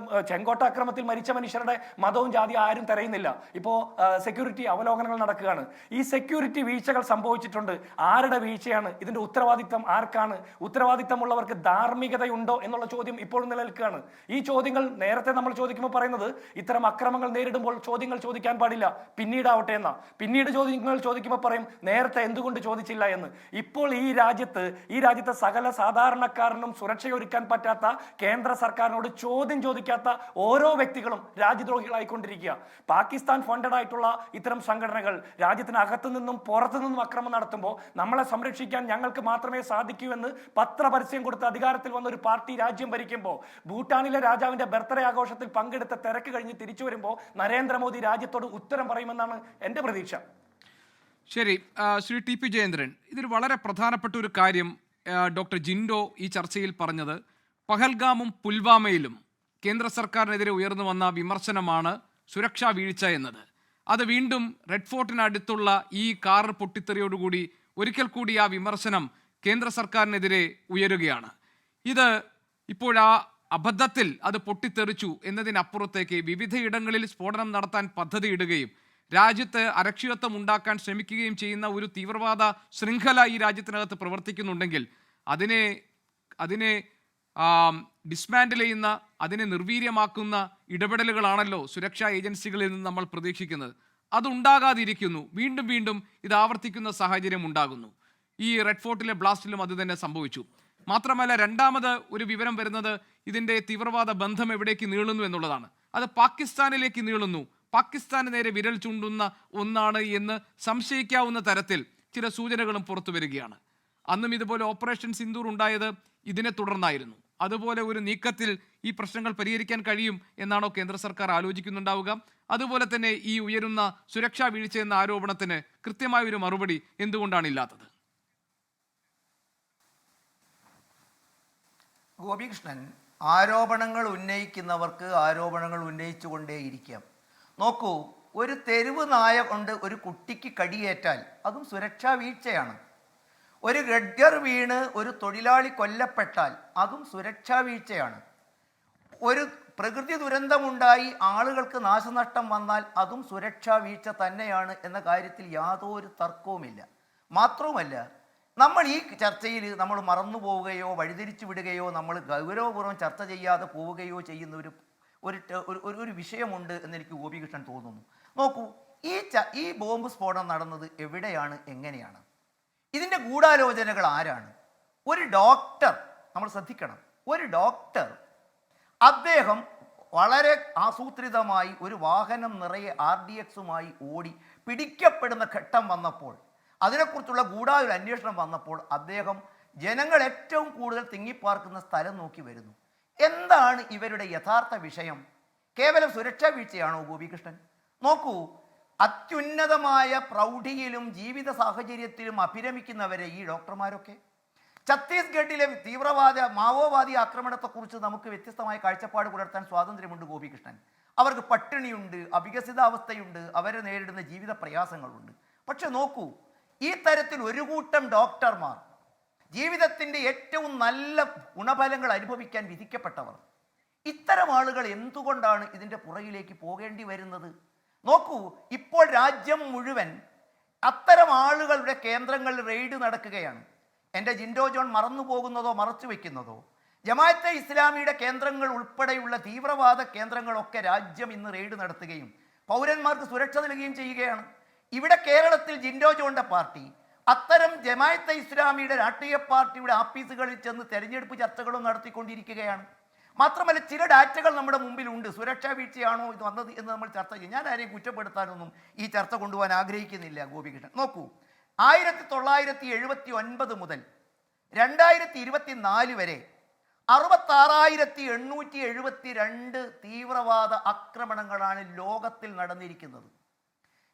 ചെങ്കോട്ട അക്രമത്തിൽ മരിച്ച മനുഷ്യരുടെ മതവും ജാതി ആരും തെരയുന്നില്ല. ഇപ്പോൾ സെക്യൂരിറ്റി അവലോകനങ്ങൾ നടക്കുകയാണ്. ഈ സെക്യൂരിറ്റി വീഴ്ചകൾ സംഭവിച്ചിട്ടുണ്ട്. ആരുടെ വീഴ്ചയാണ്? ഇതിന്റെ ഉത്തരവാദിത്തം ആർക്കാണ്? ഉത്തരവാദിത്തമുള്ളവർക്ക് ധാർമ്മികതയുണ്ടോ എന്നുള്ള ചോദ്യം ഇപ്പോഴും നിലനിൽക്കുകയാണ്. ഈ ചോദ്യങ്ങൾ നേരത്തെ നമ്മൾ ചോദിക്കുമ്പോൾ പറയുന്നത് ഇത്തരം അക്രമങ്ങൾ നേരിടുമ്പോൾ ചോദ്യങ്ങൾ ചോദിക്കാൻ പാടില്ല, പിന്നീടാവട്ടെ എന്നാ. പിന്നീട് ചോദ്യങ്ങൾ ചോദിക്കുമ്പോൾ പറയും നേരത്തെ എന്തുകൊണ്ട് ചോദിച്ചില്ല എന്ന്. ഇപ്പോൾ ഈ രാജ്യത്തെ സകല സാധാരണക്കാരനും സുരക്ഷയൊരുക്കാൻ പറ്റാത്ത കേന്ദ്ര സർക്കാരിനോട് ചോദ്യം ചോദിക്കാത്ത ഓരോ വ്യക്തികളും രാജ്യദ്രോഹികളായിക്കൊണ്ടിരിക്കുക. പാകിസ്ഥാൻ ഫണ്ടഡ് ആയിട്ടുള്ള ഇത്തരം സംഘടനകൾ രാജ്യത്തിനകത്തു നിന്നും പുറത്തു നിന്നും അക്രമം നടത്തുമ്പോൾ നമ്മളെ സംരക്ഷിക്കാൻ ഞങ്ങൾക്ക് മാത്രമേ സാധിക്കൂ എന്ന് പത്രപരസ്യം കൊടുത്ത് അധികാരത്തിൽ വന്ന ഒരു പാർട്ടി രാജ്യം ഭരിക്കുമ്പോൾ, ഭൂട്ടാനിലെ രാജാവിന്റെ ബർത്ത്ഡേ ആഘോഷത്തിൽ പങ്കെടുത്ത തിരക്ക് കഴിഞ്ഞ് തിരിച്ചു വരുമ്പോൾ നരേന്ദ്രമോദി രാജ്യത്തോട് ഉത്തരം പറയുമെന്നാണ് എന്റെ പ്രതീക്ഷ. ശരി, ശ്രീ ടി പി ജയേന്ദ്രൻ, ഇതിൽ വളരെ പ്രധാനപ്പെട്ട ഒരു കാര്യം ഡോക്ടർ ജിൻഡോ ഈ ചർച്ചയിൽ പറഞ്ഞത്, പഹൽഗാമും പുൽവാമയിലും കേന്ദ്ര സർക്കാരിനെതിരെ ഉയർന്നു വന്ന വിമർശനമാണ് സുരക്ഷാ വീഴ്ച എന്നത്. അത് വീണ്ടും റെഡ് ഫോർട്ടിനടുത്തുള്ള ഈ കാർ പൊട്ടിത്തെറിയോടുകൂടി ഒരിക്കൽ കൂടി ആ വിമർശനം കേന്ദ്ര സർക്കാരിനെതിരെ ഉയരുകയാണ്. ഇത് ഇപ്പോഴാ അബദ്ധത്തിൽ അത് പൊട്ടിത്തെറിച്ചു എന്നതിനപ്പുറത്തേക്ക് വിവിധയിടങ്ങളിൽ സ്ഫോടനം നടത്താൻ പദ്ധതിയിടുകയും രാജ്യത്ത് അരക്ഷിതത്വം ഉണ്ടാക്കാൻ ശ്രമിക്കുകയും ചെയ്യുന്ന ഒരു തീവ്രവാദ ശൃംഖല ഈ രാജ്യത്തിനകത്ത് പ്രവർത്തിക്കുന്നുണ്ടെങ്കിൽ അതിനെ ഡിസ്മാൻഡിൽ ചെയ്യുന്ന, അതിനെ നിർവീര്യമാക്കുന്ന ഇടപെടലുകളാണല്ലോ സുരക്ഷാ ഏജൻസികളിൽ നിന്ന് നമ്മൾ പ്രതീക്ഷിക്കുന്നത്. അതുണ്ടാകാതിരിക്കുന്നു. വീണ്ടും വീണ്ടും ഇത് ആവർത്തിക്കുന്ന സാഹചര്യം ഉണ്ടാകുന്നു. ഈ റെഡ് ഫോർട്ടിലെ ബ്ലാസ്റ്റിലും അത് തന്നെ സംഭവിച്ചു. മാത്രമല്ല, രണ്ടാമത് ഒരു വിവരം വരുന്നത് ഇതിൻ്റെ തീവ്രവാദ ബന്ധം എവിടേക്ക് നീളുന്നു എന്നുള്ളതാണ്. അത് പാകിസ്ഥാനിലേക്ക് നീളുന്നു. പാകിസ്ഥാന് നേരെ വിരൽ ചൂണ്ടുന്ന ഒന്നാണ് എന്ന് സംശയിക്കാവുന്ന തരത്തിൽ ചില സൂചനകളും പുറത്തു വരികയാണ്. അന്നും ഇതുപോലെ ഓപ്പറേഷൻ സിന്ദൂർ ഉണ്ടായത് ഇതിനെ തുടർന്നായിരുന്നു. അതുപോലെ ഒരു നീക്കത്തിൽ ഈ പ്രശ്നങ്ങൾ പരിഹരിക്കാൻ കഴിയും എന്നാണോ കേന്ദ്ര സർക്കാർ ആലോചിക്കുന്നുണ്ടാവുക? അതുപോലെ തന്നെ ഈ ഉയരുന്ന സുരക്ഷാ വീഴ്ച എന്ന ആരോപണത്തിന് കൃത്യമായ ഒരു മറുപടി എന്തുകൊണ്ടാണ് ഇല്ലാത്തത്? ഗോപികൃഷ്ണൻ, ആരോപണങ്ങൾ ഉന്നയിക്കുന്നവർക്ക് ആരോപണങ്ങൾ ഉന്നയിച്ചുകൊണ്ടേയിരിക്കാം. നോക്കൂ, ഒരു തെരുവ് നായ കൊണ്ട് ഒരു കുട്ടിക്ക് കടിയേറ്റാൽ അതും സുരക്ഷാ വീഴ്ചയാണ്. ഒരു ഗഡ്ഗർ വീണ് ഒരു തൊഴിലാളി കൊല്ലപ്പെട്ടാൽ അതും സുരക്ഷാ വീഴ്ചയാണ്. ഒരു പ്രകൃതി ദുരന്തമുണ്ടായി ആളുകൾക്ക് നാശനഷ്ടം വന്നാൽ അതും സുരക്ഷാ വീഴ്ച തന്നെയാണ് എന്ന കാര്യത്തിൽ യാതൊരു തർക്കവുമില്ല. മാത്രവുമല്ല, നമ്മൾ ഈ ചർച്ചയിൽ നമ്മൾ മറന്നു പോവുകയോ വഴിതിരിച്ചു വിടുകയോ നമ്മൾ ഗൗരവപൂർവ്വം ചർച്ച ചെയ്യാതെ പോവുകയോ ചെയ്യുന്ന ഒരു വിഷയമുണ്ട് എന്നെനിക്ക് ഗോപികൃഷ്ണൻ തോന്നുന്നു. നോക്കൂ, ഈ ബോംബ് സ്ഫോടനം നടന്നത് എവിടെയാണ്, എങ്ങനെയാണ്? ഇതിൻ്റെ ഗൂഢാലോചനകൾ ആരാണ്? ഒരു ഡോക്ടർ, നമ്മൾ ശ്രദ്ധിക്കണം, ഒരു ഡോക്ടർ, അദ്ദേഹം വളരെ ആസൂത്രിതമായി ഒരു വാഹനം നിറയെ RDXുമായി ഓടി പിടിക്കപ്പെടുന്ന ഘട്ടം വന്നപ്പോൾ, അതിനെക്കുറിച്ചുള്ള ഗൂഢായൊരു അന്വേഷണം വന്നപ്പോൾ അദ്ദേഹം ജനങ്ങൾ ഏറ്റവും കൂടുതൽ തിങ്ങിപ്പാർക്കുന്ന സ്ഥലം നോക്കി വരുന്നു. എന്താണ് ഇവരുടെ യഥാർത്ഥ വിഷയം? കേവലം സുരക്ഷാ വീഴ്ചയാണോ ഗോപികൃഷ്ണൻ? നോക്കൂ, അത്യുന്നതമായ പ്രൗഢിയിലും ജീവിത സാഹചര്യത്തിലും അഭിരമിക്കുന്നവരെ ഈ ഡോക്ടർമാരൊക്കെ. ഛത്തീസ്ഗഡിലെ മാവോവാദി ആക്രമണത്തെക്കുറിച്ച് നമുക്ക് വ്യത്യസ്തമായ കാഴ്ചപ്പാട് പുലർത്താൻ സ്വാതന്ത്ര്യമുണ്ട് ഗോപികൃഷ്ണൻ. അവർക്ക് പട്ടിണിയുണ്ട്, അവികസിതാവസ്ഥയുണ്ട്, അവരെ നേരിടുന്ന ജീവിത പ്രയാസങ്ങളുണ്ട്. പക്ഷെ നോക്കൂ, ഈ തരത്തിൽ ഒരു കൂട്ടം ഡോക്ടർമാർ ജീവിതത്തിൻ്റെ ഏറ്റവും നല്ല ഗുണഫലങ്ങൾ അനുഭവിക്കാൻ വിധിക്കപ്പെട്ടവർ, ഇത്തരം ആളുകൾ എന്തുകൊണ്ടാണ് ഇതിൻ്റെ പുറകിലേക്ക് പോകേണ്ടി വരുന്നത്? നോക്കൂ, ഇപ്പോൾ രാജ്യം മുഴുവൻ അത്തരം ആളുകളുടെ കേന്ദ്രങ്ങളിൽ റെയ്ഡ് നടക്കുകയാണ്. എൻ്റെ ജിൻഡോ ജോൺ മറന്നു പോകുന്നതോ മറച്ചു വയ്ക്കുന്നതോ, ജമാഅത്തെ ഇസ്ലാമിയുടെ കേന്ദ്രങ്ങൾ ഉൾപ്പെടെയുള്ള തീവ്രവാദ കേന്ദ്രങ്ങളൊക്കെ രാജ്യം ഇന്ന് റെയ്ഡ് നടത്തുകയും പൗരന്മാർക്ക് സുരക്ഷ നൽകുകയും ചെയ്യുകയാണ്. ഇവിടെ കേരളത്തിൽ ജിൻഡോ ജോണിൻ്റെ പാർട്ടി അത്തരം ജമാഅത്തെ ഇസ്ലാമിയുടെ രാഷ്ട്രീയ പാർട്ടിയുടെ ആഫീസുകളിൽ ചെന്ന് തെരഞ്ഞെടുപ്പ് ചർച്ചകളും നടത്തിക്കൊണ്ടിരിക്കുകയാണ്. മാത്രമല്ല, ചില ഡാറ്റകൾ നമ്മുടെ മുമ്പിലുണ്ട്. സുരക്ഷാ വീഴ്ചയാണോ ഇത് വന്നത് എന്ന് നമ്മൾ ചർച്ച ചെയ്യും. ഞാൻ ആരെയും കുറ്റപ്പെടുത്താനൊന്നും ഈ ചർച്ച കൊണ്ടുപോകാൻ ആഗ്രഹിക്കുന്നില്ല ഗോപികൃഷ്ണൻ. നോക്കൂ, 1979 മുതൽ 2024 വരെ 66,872 തീവ്രവാദ ആക്രമണങ്ങളാണ് ലോകത്തിൽ നടന്നിരിക്കുന്നത്.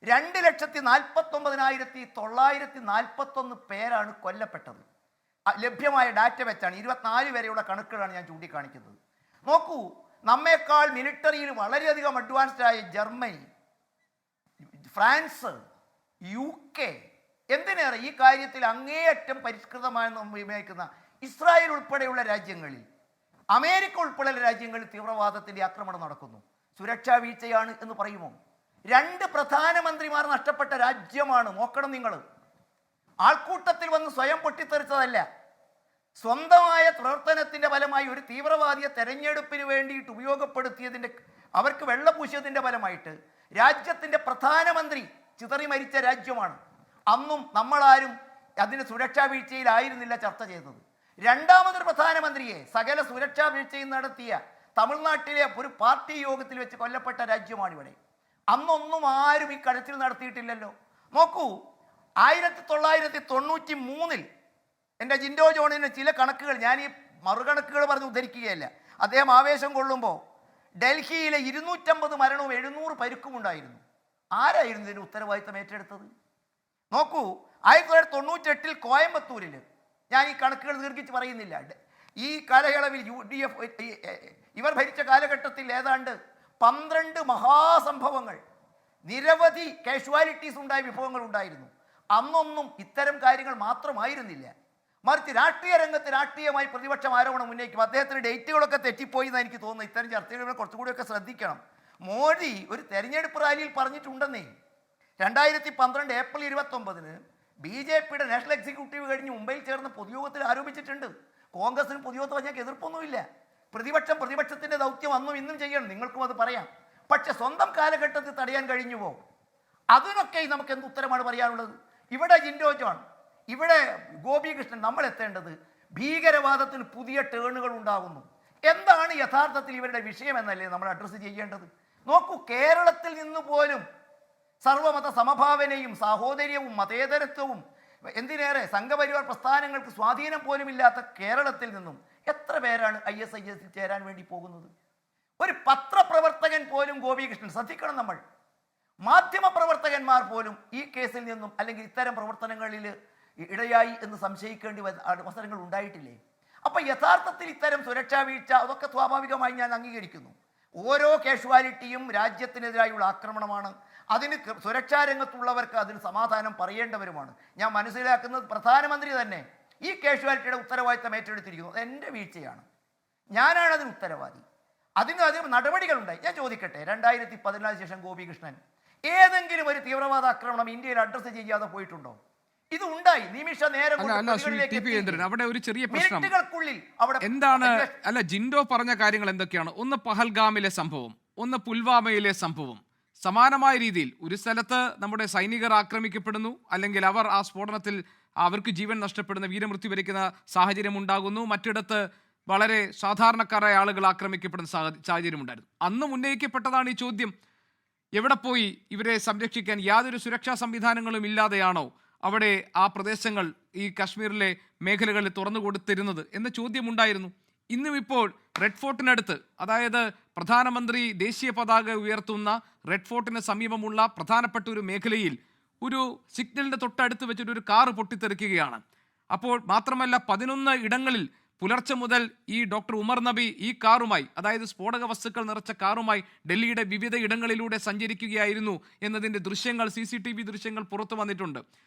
2,49,941 പേരാണ് കൊല്ലപ്പെട്ടത്. ലഭ്യമായ ഡാറ്റ വെച്ചാണ്, 24 വരെയുള്ള കണക്കുകളാണ് ഞാൻ ചൂണ്ടിക്കാണിക്കുന്നത്. നോക്കൂ, നമ്മേക്കാൾ മിലിറ്ററിയിൽ വളരെയധികം അഡ്വാൻസ്ഡ് ആയ ജർമ്മനി, ഫ്രാൻസ്, UK, എന്തിനേറെ ഈ കാര്യത്തിൽ അങ്ങേയറ്റം പരിഷ്കൃതമായെന്ന് ഉപയോഗിക്കുന്ന ഇസ്രായേൽ ഉൾപ്പെടെയുള്ള രാജ്യങ്ങളിൽ, അമേരിക്ക ഉൾപ്പെടെയുള്ള രാജ്യങ്ങളിൽ തീവ്രവാദത്തിൻ്റെ ആക്രമണം നടക്കുന്നു. സുരക്ഷാ വീഴ്ചയാണ് എന്ന് പറയുമോ? 2 പ്രധാനമന്ത്രിമാർ നഷ്ടപ്പെട്ട രാജ്യമാണ്. നോക്കണം നിങ്ങൾ, ആൾക്കൂട്ടത്തിൽ വന്ന് സ്വയം പൊട്ടിത്തെറിച്ചതല്ല. സ്വന്തമായ പ്രവർത്തനത്തിൻ്റെ ഫലമായി ഒരു തീവ്രവാദിയെ തെരഞ്ഞെടുപ്പിന് വേണ്ടിയിട്ട് ഉപയോഗപ്പെടുത്തിയതിൻ്റെ, അവർക്ക് വെള്ളപൂശിയതിൻ്റെ ഫലമായിട്ട് രാജ്യത്തിൻ്റെ പ്രധാനമന്ത്രി ചിതറി മരിച്ച രാജ്യമാണ്. അന്നും നമ്മളാരും അതിന് സുരക്ഷാ വീഴ്ചയിലായിരുന്നില്ല ചർച്ച ചെയ്തത്. രണ്ടാമതൊരു പ്രധാനമന്ത്രിയെ സകല സുരക്ഷാ വീഴ്ചയും നടത്തിയ തമിഴ്നാട്ടിലെ ഒരു പാർട്ടി യോഗത്തിൽ വെച്ച് കൊല്ലപ്പെട്ട രാജ്യമാണിവിടെ. അന്നൊന്നും ആരും ഈ കരച്ചിൽ നടത്തിയിട്ടില്ലല്ലോ. നോക്കൂ, 1993 എൻ്റെ ജിൻഡോ ജോണിന് ചില കണക്കുകൾ, ഞാൻ ഈ മറുകണക്കുകൾ പറഞ്ഞ് ഉദ്ധരിക്കുകയല്ല, അദ്ദേഹം ആവേശം കൊള്ളുമ്പോൾ ഡൽഹിയിലെ 250 മരണവും 700 പരുക്കും ഉണ്ടായിരുന്നു. ആരായിരുന്നു ഇതിന് ഉത്തരവാദിത്തം ഏറ്റെടുത്തത്? നോക്കൂ, 1998 കോയമ്പത്തൂരിൽ, ഞാൻ ഈ കണക്കുകൾ ദീർഘിച്ച് പറയുന്നില്ല, ഈ കാലയളവിൽ UDF ഇവർ ഭരിച്ച കാലഘട്ടത്തിൽ ഏതാണ്ട് 12 മഹാസംഭവങ്ങൾ, നിരവധി കാഷ്വാലിറ്റീസ് ഉണ്ടായ വിഭവങ്ങൾ ഉണ്ടായിരുന്നു. അന്നൊന്നും ഇത്തരം കാര്യങ്ങൾ മാത്രമായിരുന്നില്ല, മറിച്ച് രാഷ്ട്രീയ രംഗത്ത് രാഷ്ട്രീയമായി പ്രതിപക്ഷം ആരോപണം ഉന്നയിക്കും. അദ്ദേഹത്തിന് ഡേറ്റുകളൊക്കെ തെറ്റിപ്പോയി എന്ന് എനിക്ക് തോന്നുന്നു. ഇത്തരം ചർച്ചകൾ കുറച്ചുകൂടിയൊക്കെ ശ്രദ്ധിക്കണം. മോദി ഒരു തെരഞ്ഞെടുപ്പ് റാലിയിൽ പറഞ്ഞിട്ടുണ്ടെന്നേ, 2012 ഏപ്രിൽ 29 BJPയുടെ നാഷണൽ എക്സിക്യൂട്ടീവ് കഴിഞ്ഞ് മുംബൈയിൽ ചേർന്ന പൊതുയോഗത്തിൽ ആരോപിച്ചിട്ടുണ്ട്. കോൺഗ്രസിന് പൊതുയോഗത്തിൽ പറഞ്ഞാൽ എതിർപ്പൊന്നുമില്ല. പ്രതിപക്ഷത്തിൻ്റെ ദൗത്യം അന്നും ഇന്നും ചെയ്യണം, നിങ്ങൾക്കും അത് പറയാം. പക്ഷെ സ്വന്തം കാലഘട്ടത്തിൽ തടയാൻ കഴിഞ്ഞുവോ? അതിനൊക്കെ നമുക്ക് എന്ത് ഉത്തരമാണ് പറയാനുള്ളത്? ഇവിടെ ജിൻഡോ ജോൺ, ഇവിടെ ഗോപികൃഷ്ണൻ, നമ്മൾ എത്തേണ്ടത് ഭീകരവാദത്തിന് പുതിയ ടേണുകൾ ഉണ്ടാകുന്നു. എന്താണ് യഥാർത്ഥത്തിൽ ഇവരുടെ വിഷയം എന്നല്ലേ നമ്മൾ അഡ്രസ്സ് ചെയ്യേണ്ടത്? നോക്കൂ, കേരളത്തിൽ നിന്ന് പോലും സർവമത സമഭാവനയും സാഹോദര്യവും മതേതരത്വവും എന്തിനേറെ സംഘപരിവാർ പ്രസ്ഥാനങ്ങൾക്ക് സ്വാധീനം പോലും ഇല്ലാത്ത കേരളത്തിൽ നിന്നും എത്ര പേരാണ് ISIS ചേരാൻ വേണ്ടി പോകുന്നത്? ഒരു പത്രപ്രവർത്തകൻ പോലും, ഗോപികൃഷ്ണൻ ശ്രദ്ധിക്കണം, നമ്മൾ മാധ്യമപ്രവർത്തകന്മാർ പോലും ഈ കേസിൽ നിന്നും അല്ലെങ്കിൽ ഇത്തരം പ്രവർത്തനങ്ങളിൽ ഇടയായി എന്ന് സംശയിക്കേണ്ടി അവസരങ്ങൾ ഉണ്ടായിട്ടില്ലേ? അപ്പം യഥാർത്ഥത്തിൽ ഇത്തരം സുരക്ഷാ വീഴ്ച അതൊക്കെ സ്വാഭാവികമായി ഞാൻ അംഗീകരിക്കുന്നു. ഓരോ കാഷ്വാലിറ്റിയും രാജ്യത്തിനെതിരായുള്ള ആക്രമണമാണ്. അതിന് സുരക്ഷാ രംഗത്തുള്ളവർക്ക് അതിന് സമാധാനം പറയേണ്ടവരുമാണ്. ഞാൻ മനസ്സിലാക്കുന്നത് പ്രധാനമന്ത്രി തന്നെ ഈ കാഷ്വാലിറ്റിയുടെ ഉത്തരവാദിത്തം ഏറ്റെടുത്തിരിക്കുന്നു. അത് എൻ്റെ വീഴ്ചയാണ്, ഞാനാണ് അതിന് ഉത്തരവാദി. അതിന് നടപടികളുണ്ടായി. ഞാൻ ചോദിക്കട്ടെ, 2014 ശേഷം ഗോപികൃഷ്ണൻ ഏതെങ്കിലും ഒരു തീവ്രവാദ ആക്രമണം ഇന്ത്യയിൽ അഡ്രസ്സ് ചെയ്യാതെ പോയിട്ടുണ്ടോ? ഇത് ഉണ്ടായി, നിമിഷ നേരം അവിടെ ഒരു ചെറിയ പ്രശ്നം എന്താണ്? അല്ല, ജിൻഡോ പറഞ്ഞ കാര്യങ്ങൾ എന്തൊക്കെയാണ്? ഒന്ന് പഹൽഗാമിലെ സംഭവം, ഒന്ന് പുൽവാമയിലെ സംഭവം. സമാനമായ രീതിയിൽ ഒരു സ്ഥലത്ത് നമ്മുടെ സൈനികർ ആക്രമിക്കപ്പെടുന്നു, അല്ലെങ്കിൽ അവർ ആ സ്ഫോടനത്തിൽ അവർക്ക് ജീവൻ നഷ്ടപ്പെടുന്ന, വീരമൃത്യു വരിക്കുന്ന സാഹചര്യം ഉണ്ടാകുന്നു. മറ്റിടത്ത് വളരെ സാധാരണക്കാരായ ആളുകൾ ആക്രമിക്കപ്പെടുന്ന സാഹചര്യം ഉണ്ടായിരുന്നു. അന്നും ഉന്നയിക്കപ്പെട്ടതാണ് ഈ ചോദ്യം, എവിടെ പോയി ഇവരെ സംരക്ഷിക്കാൻ? യാതൊരു സുരക്ഷാ സംവിധാനങ്ങളും ഇല്ലാതെയാണോ അവിടെ ആ പ്രദേശങ്ങൾ, ഈ കാശ്മീരിലെ മേഖലകളിൽ തുറന്നു കൊടുത്തിരുന്നത് എന്ന ചോദ്യമുണ്ടായിരുന്നു. ഇന്നും ഇപ്പോൾ റെഡ് ഫോർട്ടിനടുത്ത്, അതായത് പ്രധാനമന്ത്രി ദേശീയ പതാക ഉയർത്തുന്ന റെഡ് ഫോർട്ടിന് സമീപമുള്ള പ്രധാനപ്പെട്ട ഒരു മേഖലയിൽ ഒരു സിഗ്നലിന്റെ തൊട്ടടുത്ത് വെച്ചിട്ട് ഒരു കാറ് പൊട്ടിത്തെറിക്കുകയാണ്. അപ്പോൾ മാത്രമല്ല 11 ഇടങ്ങളിൽ പുലർച്ചെ മുതൽ ഈ ഡോക്ടർ ഉമർ നബി ഈ കാറുമായി, അതായത് സ്ഫോടക വസ്തുക്കൾ നിറച്ച കാറുമായി ഡൽഹിയുടെ വിവിധ ഇടങ്ങളിലൂടെ സഞ്ചരിക്കുകയായിരുന്നു എന്നതിന്റെ ദൃശ്യങ്ങൾ, CCTV ദൃശ്യങ്ങൾ പുറത്തു വന്നിട്ടുണ്ട്.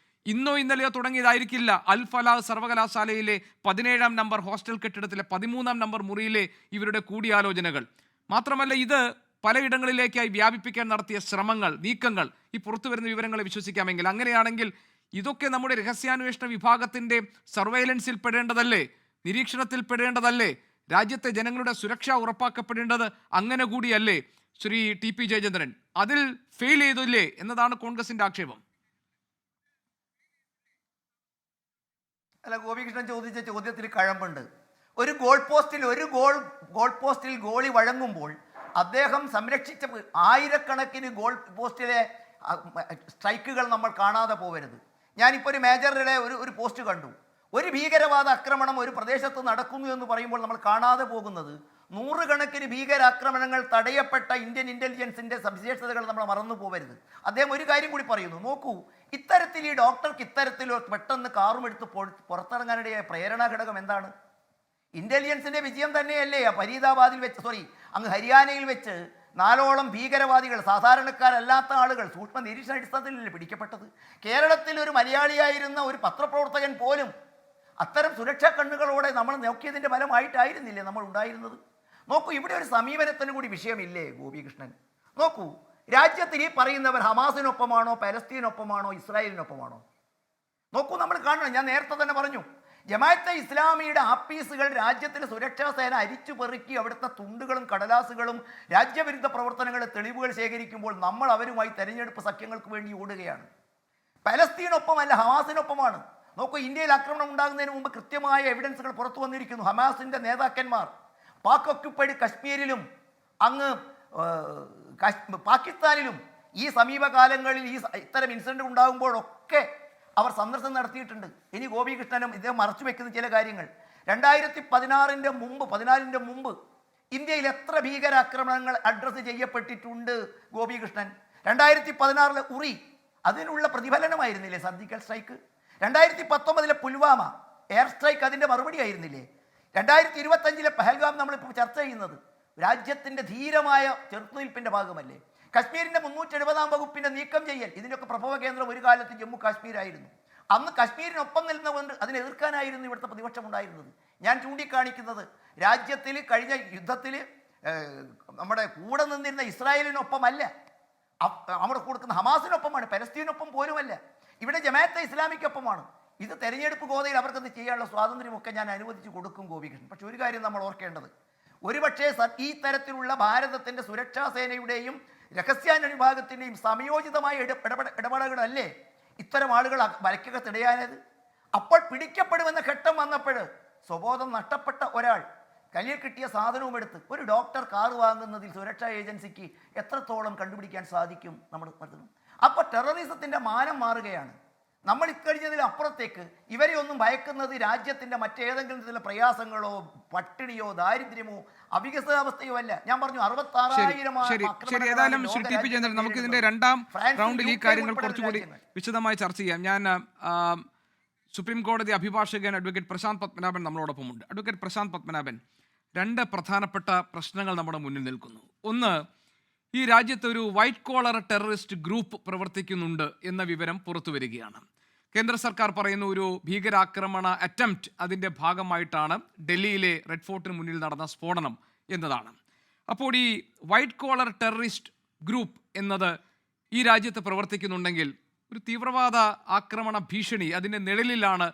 ഇന്നോ ഇന്നലെയോ തുടങ്ങിയതായിരിക്കില്ല അൽ ഫലാഹ് സർവകലാശാലയിലെ 17-ാം നമ്പർ ഹോസ്റ്റൽ കെട്ടിടത്തിലെ 13-ാം നമ്പർ മുറിയിലെ ഇവരുടെ കൂടിയാലോചനകൾ. മാത്രമല്ല ഇത് പലയിടങ്ങളിലേക്കായി വ്യാപിപ്പിക്കാൻ നടത്തിയ ശ്രമങ്ങൾ, നീക്കങ്ങൾ, ഈ പുറത്തു വരുന്ന വിവരങ്ങളെ വിശ്വസിക്കാമെങ്കിൽ. അങ്ങനെയാണെങ്കിൽ ഇതൊക്കെ നമ്മുടെ രഹസ്യാന്വേഷണ വിഭാഗത്തിന്റെ സർവൈലൻസിൽ പെടേണ്ടതല്ലേ, നിരീക്ഷണത്തിൽ പെടേണ്ടതല്ലേ? രാജ്യത്തെ ജനങ്ങളുടെ സുരക്ഷ ഉറപ്പാക്കപ്പെടേണ്ടത് അങ്ങനെ കൂടിയല്ലേ ശ്രീ TP ജയചന്ദ്രൻ? അതിൽ ഫെയിൽ ചെയ്തില്ലേ എന്നതാണ് കോൺഗ്രസിന്റെ ആക്ഷേപം. അല്ല, ഗോപികൃഷ്ണൻ ചോദിച്ച ചോദ്യത്തിൽ കഴമ്പുണ്ട്. ഒരു ഗോൾ പോസ്റ്റിൽ ഗോളി വഴങ്ങുമ്പോൾ അദ്ദേഹം സംരക്ഷിച്ച ആയിരക്കണക്കിന് ഗോൾ പോസ്റ്റിലെ സ്ട്രൈക്കുകൾ നമ്മൾ കാണാതെ പോകരുത്. ഞാനിപ്പോൾ ഒരു മേജറുടെ ഒരു പോസ്റ്റ് കണ്ടു. ഒരു ഭീകരവാദ ആക്രമണം ഒരു പ്രദേശത്ത് നടക്കുന്നു എന്ന് പറയുമ്പോൾ നമ്മൾ കാണാതെ പോകുന്നത് നൂറുകണക്കിന് ഭീകരാക്രമണങ്ങൾ തടയപ്പെട്ട ഇന്ത്യൻ ഇൻ്റലിജൻസിൻ്റെ സവിശേഷതകൾ നമ്മൾ മറന്നു പോകരുത്. അദ്ദേഹം ഒരു കാര്യം കൂടി പറയുന്നു. നോക്കൂ, ഇത്തരത്തിൽ ഈ ഡോക്ടർക്ക് ഇത്തരത്തിൽ പെട്ടെന്ന് കാറുമെടുത്ത് പുറത്തിറങ്ങാനിടയായ പ്രേരണാ ഘടകം എന്താണ്? ഇൻ്റലിജൻസിൻ്റെ വിജയം തന്നെയല്ലേ ഫരീദാബാദിൽ വെച്ച്, അങ്ങ് ഹരിയാനയിൽ വെച്ച് 4ഓളം ഭീകരവാദികൾ, സാധാരണക്കാരല്ലാത്ത ആളുകൾ സൂക്ഷ്മ നിരീക്ഷണ അടിസ്ഥാനത്തിലല്ലേ പിടിക്കപ്പെട്ടത്? കേരളത്തിൽ ഒരു മലയാളിയായിരുന്ന ഒരു പത്രപ്രവർത്തകൻ പോലും അത്തരം സുരക്ഷാ കണ്ണുകളോടെ നമ്മൾ നോക്കിയതിൻ്റെ ഫലമായിട്ടായിരുന്നില്ലേ നമ്മൾ ഉണ്ടായിരുന്നത്? നോക്കൂ, ഇവിടെ ഒരു സമീപനത്തിന് കൂടി വിഷയമില്ലേ ഗോപികൃഷ്ണൻ? നോക്കൂ, രാജ്യത്തിൽ ഈ പറയുന്നവർ ഹമാസിനൊപ്പമാണോ, പലസ്തീനൊപ്പമാണോ, ഇസ്രായേലിനൊപ്പമാണോ? നോക്കൂ, നമ്മൾ കാണണം. ഞാൻ നേരത്തെ തന്നെ പറഞ്ഞു, ജമാഅത്തെ ഇസ്ലാമിയുടെ ആപ്പീസുകൾ രാജ്യത്തിന് സുരക്ഷാ സേന അരിച്ചു പെറുക്കി അവിടുത്തെ തുണ്ടുകളും കടലാസുകളും രാജ്യവിരുദ്ധ പ്രവർത്തനങ്ങളുടെ തെളിവുകൾ ശേഖരിക്കുമ്പോൾ നമ്മൾ അവരുമായി തെരഞ്ഞെടുപ്പ് സഖ്യങ്ങൾക്ക് വേണ്ടി ഓടുകയാണ്. പലസ്തീനൊപ്പമല്ല, ഹമാസിനൊപ്പമാണ്. നോക്കൂ, ഇന്ത്യയിൽ ആക്രമണം ഉണ്ടാകുന്നതിന് മുമ്പ് കൃത്യമായ എവിഡൻസുകൾ പുറത്തു വന്നിരിക്കുന്നു. ഹമാസിന്റെ നേതാക്കന്മാർ പാക് ഒക്യുപ്പൈഡ് കശ്മീരിലും അങ്ങ് പാകിസ്ഥാനിലും ഈ സമീപകാലങ്ങളിൽ ഇത്തരം ഇൻസിഡന്റ് ഉണ്ടാകുമ്പോഴൊക്കെ അവർ സന്ദർശനം നടത്തിയിട്ടുണ്ട്. ഇനി ഗോപികൃഷ്ണനും ഇദ്ദേഹം മറച്ചു വെക്കുന്ന ചില കാര്യങ്ങൾ, 2014 മുമ്പ് ഇന്ത്യയിൽ എത്ര ഭീകരാക്രമണങ്ങൾ അഡ്രസ്സ് ചെയ്യപ്പെട്ടിട്ടുണ്ട് ഗോപികൃഷ്ണൻ? 2016 ഉറി, അതിനുള്ള പ്രതിഫലനമായിരുന്നില്ലേ surgical strike? 2019 Pulwama air strike അതിൻ്റെ മറുപടി ആയിരുന്നില്ലേ? 2025 പഹൽഗാം നമ്മളിപ്പോൾ ചർച്ച ചെയ്യുന്നത് രാജ്യത്തിൻ്റെ ധീരമായ ചെറുത്തുനിൽപ്പിൻ്റെ ഭാഗമല്ലേ? കശ്മീരിൻ്റെ 370-ാം വകുപ്പിൻ്റെ നീക്കം ചെയ്യൽ, ഇതിൻ്റെയൊക്കെ പ്രഭവ കേന്ദ്രം ഒരു കാലത്ത് ജമ്മു കാശ്മീരായിരുന്നു. അന്ന് കശ്മീരിനൊപ്പം നിന്നതുകൊണ്ട് അതിനെ എതിർക്കാനായിരുന്നു ഇവിടുത്തെ പ്രതിപക്ഷം ഉണ്ടായിരുന്നത്. ഞാൻ ചൂണ്ടിക്കാണിക്കുന്നത്, രാജ്യത്തിൽ കഴിഞ്ഞ യുദ്ധത്തിൽ നമ്മുടെ കൂടെ നിന്നിരുന്ന ഇസ്രായേലിനൊപ്പമല്ല, അവിടെ കൊടുക്കുന്ന ഹമാസിനൊപ്പമാണ്, പലസ്തീനൊപ്പം പോലുമല്ല. ഇവിടെ ജമാഅത്തെ ഇസ്ലാമിക്കൊപ്പമാണ്. ഇത് തെരഞ്ഞെടുപ്പ് ഗോതയിൽ അവർക്കത് ചെയ്യാനുള്ള സ്വാതന്ത്ര്യമൊക്കെ ഞാൻ അനുവദിച്ചു കൊടുക്കും ഗോപികൃഷ്ണൻ. പക്ഷെ ഒരു കാര്യം നമ്മൾ ഓർക്കേണ്ടത്, ഒരുപക്ഷേ ഈ തരത്തിലുള്ള ഭാരതത്തിൻ്റെ സുരക്ഷാ സേനയുടെയും രഹസ്യാന്വേഷണ വിഭാഗത്തിൻ്റെയും സംയോജിതമായ ഇടപെടലുകളല്ലേ ഇത്തരം ആളുകൾ വരയ്ക്കകത്തിടയാനത്? അപ്പോൾ പിടിക്കപ്പെടുമെന്ന ഘട്ടം വന്നപ്പോൾ സ്വബോധം നഷ്ടപ്പെട്ട ഒരാൾ കയ്യിൽ കിട്ടിയ സാധനവും എടുത്ത് ഒരു ഡോക്ടർ കാറ് വാങ്ങുന്നതിൽ സുരക്ഷാ ഏജൻസിക്ക് എത്രത്തോളം കണ്ടുപിടിക്കാൻ സാധിക്കും നമ്മൾ നടത്തുന്നു? അപ്പോൾ ടെററിസത്തിൻ്റെ മാനം മാറുകയാണ്. നമ്മൾ ഇക്കഴിഞ്ഞതിൽ അപ്പുറത്തേക്ക് ഇവരെ ഒന്നും ഭയക്കുന്നത് രാജ്യത്തിൻ്റെ മറ്റേതെങ്കിലും ചില പ്രയാസങ്ങളോ പട്ടിണിയോ ദാരിദ്ര്യമോ അവികസിതാവസ്ഥയോ അല്ല. ഞാൻ പറഞ്ഞു 66,000 ഏതായാലും ശ്രീ TP ജയചന്ദ്രൻ, നമുക്ക് ഇതിന്റെ രണ്ടാം റൗണ്ടിൽ ഈ കാര്യങ്ങൾ കുറച്ചുകൂടി വിശദമായി ചർച്ച ചെയ്യാം. ഞാൻ സുപ്രീം കോടതി അഭിഭാഷകൻ അഡ്വക്കേറ്റ് പ്രശാന്ത് പത്മനാഭൻ നമ്മളോടൊപ്പമുണ്ട്. അഡ്വക്കേറ്റ് പ്രശാന്ത് പത്മനാഭൻ, 2 പ്രധാനപ്പെട്ട പ്രശ്നങ്ങൾ നമ്മുടെ മുന്നിൽ നിൽക്കുന്നു. ഒന്ന്, ഈ രാജ്യത്ത് ഒരു വൈറ്റ് കോളർ ടെററിസ്റ്റ് ഗ്രൂപ്പ് പ്രവർത്തിക്കുന്നുണ്ട് എന്ന വിവരം പുറത്തു വരികയാണ്. കേന്ദ്ര സർക്കാർ പറയുന്ന ഒരു ഭീകരാക്രമണ അറ്റംപ്റ്റ് അതിൻ്റെ ഭാഗമായിട്ടാണ് ഡൽഹിയിലെ റെഡ് ഫോർട്ടിന് മുന്നിൽ നടന്ന സ്ഫോടനം എന്നതാണ്. അപ്പോൾ ഈ വൈറ്റ് കോളർ ടെററിസ്റ്റ് ഗ്രൂപ്പ് എന്നത് ഈ രാജ്യത്ത് പ്രവർത്തിക്കുന്നുണ്ടെങ്കിൽ ഒരു തീവ്രവാദ ആക്രമണ ഭീഷണി അതിൻ്റെ നിഴലിലാണ്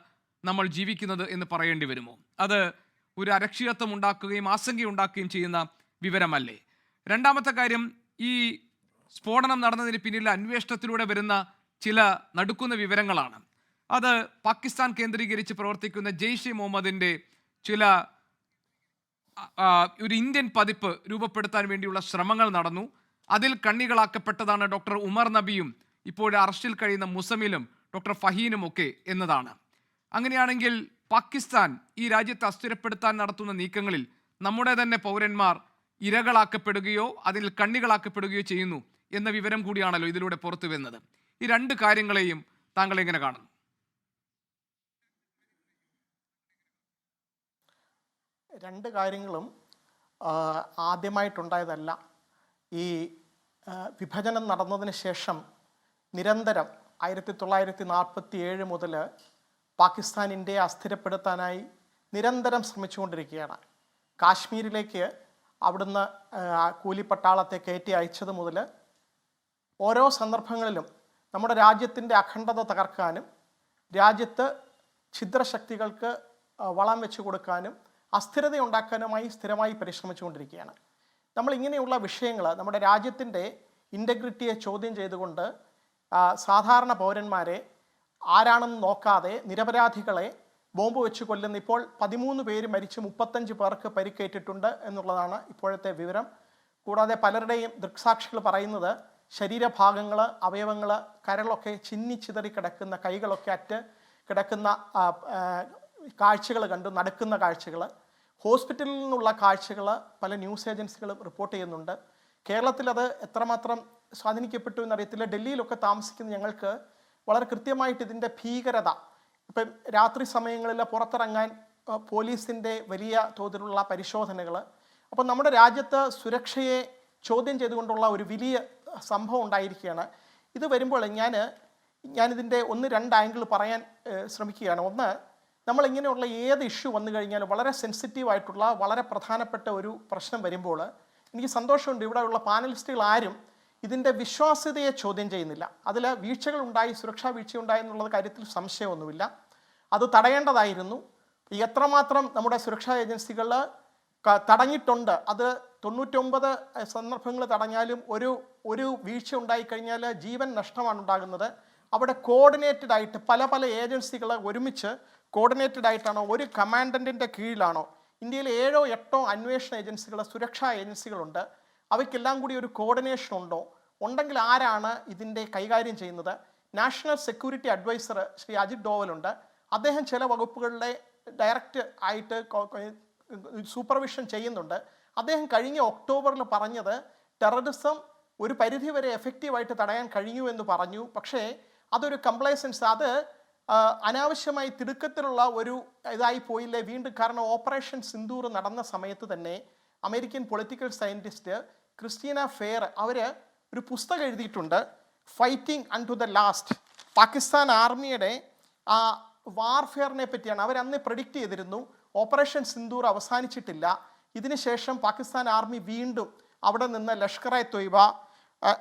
നമ്മൾ ജീവിക്കുന്നത് എന്ന് പറയേണ്ടി വരുമോ? അത് ഒരു അരക്ഷിതത്വം ഉണ്ടാക്കുകയും ആശങ്കയുണ്ടാക്കുകയും ചെയ്യുന്ന വിവരമല്ലേ? രണ്ടാമത്തെ കാര്യം, ഈ സ്ഫോടനം നടന്നതിന് പിന്നിലെ അന്വേഷണത്തിലൂടെ വരുന്ന ചില നടുക്കുന്ന വിവരങ്ങളാണ്. അത് പാകിസ്ഥാൻ കേന്ദ്രീകരിച്ച് പ്രവർത്തിക്കുന്ന ജെയ്ഷെ മുഹമ്മദിൻ്റെ ചില ഒരു ഇന്ത്യൻ പതിപ്പ് രൂപപ്പെടുത്താൻ വേണ്ടിയുള്ള ശ്രമങ്ങൾ നടന്നു. അതിൽ കണ്ണികളാക്കപ്പെട്ടതാണ് ഡോക്ടർ ഉമർ നബിയും ഇപ്പോൾ അറസ്റ്റിൽ കഴിയുന്ന മുസമിലും ഡോക്ടർ ഫഹീനും ഒക്കെ എന്നതാണ്. അങ്ങനെയാണെങ്കിൽ പാകിസ്ഥാൻ ഈ രാജ്യത്തെ അസ്ഥിരപ്പെടുത്താൻ നടത്തുന്ന നീക്കങ്ങളിൽ നമ്മുടെ തന്നെ പൗരന്മാർ ഇരകളാക്കപ്പെടുകയോ അതിൽ കണ്ണികളാക്കപ്പെടുകയോ ചെയ്യുന്നു എന്ന വിവരം കൂടിയാണല്ലോ ഇതിലൂടെ പുറത്തു വരുന്നത്. ഈ രണ്ട് കാര്യങ്ങളെയും താങ്കൾ എങ്ങനെ കാണുന്നു? രണ്ട് കാര്യങ്ങളും ആദ്യമായിട്ടുണ്ടായതല്ല. ഈ വിഭജനം നടന്നതിന് ശേഷം നിരന്തരം 1947 മുതൽ പാകിസ്ഥാൻ ഇന്ത്യയെ അസ്ഥിരപ്പെടുത്താനായി നിരന്തരം ശ്രമിച്ചുകൊണ്ടിരിക്കുകയാണ്. കാശ്മീരിലേക്ക് അവിടുന്ന് കൂലിപ്പട്ടാളത്തെ കയറ്റി അയച്ചത് മുതൽ ഓരോ സന്ദർഭങ്ങളിലും നമ്മുടെ രാജ്യത്തിൻ്റെ അഖണ്ഡത തകർക്കാനും രാജ്യത്ത് ഛിദ്രശക്തികൾക്ക് വളം വെച്ച് കൊടുക്കാനും അസ്ഥിരത ഉണ്ടാക്കാനുമായി സ്ഥിരമായി പരിശ്രമിച്ചുകൊണ്ടിരിക്കുകയാണ്. നമ്മൾ ഇങ്ങനെയുള്ള വിഷയങ്ങൾ നമ്മുടെ രാജ്യത്തിൻ്റെ ഇൻറ്റഗ്രിറ്റിയെ ചോദ്യം ചെയ്തുകൊണ്ട് സാധാരണ പൗരന്മാരെ ആരാണെന്ന് നോക്കാതെ നിരപരാധികളെ ബോംബ് വെച്ച് കൊല്ലുന്ന, ഇപ്പോൾ 13 പേര് മരിച്ച് 35 പേർക്ക് പരിക്കേറ്റിട്ടുണ്ട് എന്നുള്ളതാണ് ഇപ്പോഴത്തെ വിവരം. കൂടാതെ പലരുടെയും ദൃക്സാക്ഷികൾ പറയുന്നത് ശരീരഭാഗങ്ങൾ, അവയവങ്ങൾ, കരളൊക്കെ ചിന്നിച്ചിതറി കിടക്കുന്ന, കൈകളൊക്കെ അറ്റ് കിടക്കുന്ന കാഴ്ചകൾ കണ്ടു, നടക്കുന്ന കാഴ്ചകൾ. ഹോസ്പിറ്റലിൽ നിന്നുള്ള കാഴ്ചകൾ പല ന്യൂസ് ഏജൻസികളും റിപ്പോർട്ട് ചെയ്യുന്നുണ്ട്. കേരളത്തിലത് എത്രമാത്രം സ്വാധീനിക്കപ്പെട്ടു എന്നറിയത്തില്ല. ഡൽഹിയിലൊക്കെ താമസിക്കുന്ന ഞങ്ങൾക്ക് വളരെ കൃത്യമായിട്ട് ഇതിൻ്റെ ഭീകരത, ഇപ്പം രാത്രി സമയങ്ങളിൽ പുറത്തിറങ്ങാൻ പോലീസിൻ്റെ വലിയ തോതിലുള്ള പരിശോധനകൾ, അപ്പം നമ്മുടെ രാജ്യത്ത് സുരക്ഷയെ ചോദ്യം ചെയ്തുകൊണ്ടുള്ള ഒരു വലിയ സംഭവം ഉണ്ടായിരിക്കുകയാണ്. ഇത് വരുമ്പോൾ ഞാനിതിൻ്റെ 1-2 ആംഗിൾ പറയാൻ ശ്രമിക്കുകയാണ്. ഒന്ന്, നമ്മളിങ്ങനെയുള്ള ഏത് ഇഷ്യൂ വന്നു കഴിഞ്ഞാലും വളരെ സെൻസിറ്റീവായിട്ടുള്ള വളരെ പ്രധാനപ്പെട്ട ഒരു പ്രശ്നം വരുമ്പോൾ എനിക്ക് സന്തോഷമുണ്ട്, ഇവിടെയുള്ള പാനലിസ്റ്റുകൾ ആരും ഇതിൻ്റെ വിശ്വാസ്യതയെ ചോദ്യം ചെയ്യുന്നില്ല. അതിൽ വീഴ്ചകളുണ്ടായി, സുരക്ഷാ വീഴ്ചയുണ്ടായി എന്നുള്ള കാര്യത്തിൽ സംശയമൊന്നുമില്ല. അത് തടയേണ്ടതായിരുന്നു. എത്രമാത്രം നമ്മുടെ സുരക്ഷാ ഏജൻസികൾ തടഞ്ഞിട്ടുണ്ട്. അത് 99 സന്ദർഭങ്ങൾ തടഞ്ഞാലും ഒരു വീഴ്ച ഉണ്ടായിക്കഴിഞ്ഞാൽ ജീവൻ നഷ്ടമാണ് ഉണ്ടാകുന്നത്. അവിടെ കോർഡിനേറ്റഡ് ആയിട്ട് പല ഏജൻസികൾ ഒരുമിച്ച് കോർഡിനേറ്റഡ് ആയിട്ടാണോ, ഒരു കമാൻഡൻറ്റിൻ്റെ കീഴിലാണോ? ഇന്ത്യയിൽ 7-8 അന്വേഷണ ഏജൻസികൾ, സുരക്ഷാ ഏജൻസികളുണ്ട്. അവയ്ക്കെല്ലാം കൂടി ഒരു കോർഡിനേഷൻ ഉണ്ടോ? ഉണ്ടെങ്കിൽ ആരാണ് ഇതിൻ്റെ കൈകാര്യം ചെയ്യുന്നത്? National security adviser Shri Ajit ഡോവലുണ്ട്. അദ്ദേഹം ചില വകുപ്പുകളിലെ ഡയറക്റ്റ് ആയിട്ട് സൂപ്പർവിഷൻ ചെയ്യുന്നുണ്ട്. അദ്ദേഹം കഴിഞ്ഞ ഒക്ടോബറിൽ പറഞ്ഞത് ടെററിസം ഒരു പരിധിവരെ എഫക്റ്റീവായിട്ട് തടയാൻ കഴിഞ്ഞു എന്ന് പറഞ്ഞു. പക്ഷേ അതൊരു കംപ്ലൈസൻസ്, അത് അനാവശ്യമായി തിടുക്കത്തിലുള്ള ഒരു ഇതായി പോയില്ലേ വീണ്ടും. കാരണം ഓപ്പറേഷൻ സിന്ദൂർ നടന്ന സമയത്ത് തന്നെ American political scientist Christina Fair അവർ ഒരു പുസ്തകം എഴുതിയിട്ടുണ്ട്, fighting unto the last. Pakistan army ആ വാർഫെയറിനെ പറ്റിയാണ്. അവരന്ന് പ്രെഡിക്റ്റ് ചെയ്തിരുന്നു ഓപ്പറേഷൻ സിന്ദൂർ അവസാനിച്ചിട്ടില്ല, ഇതിനുശേഷം പാകിസ്ഥാൻ ആർമി വീണ്ടും അവിടെ നിന്ന് ലഷ്കർ എ തൊയ്ബ,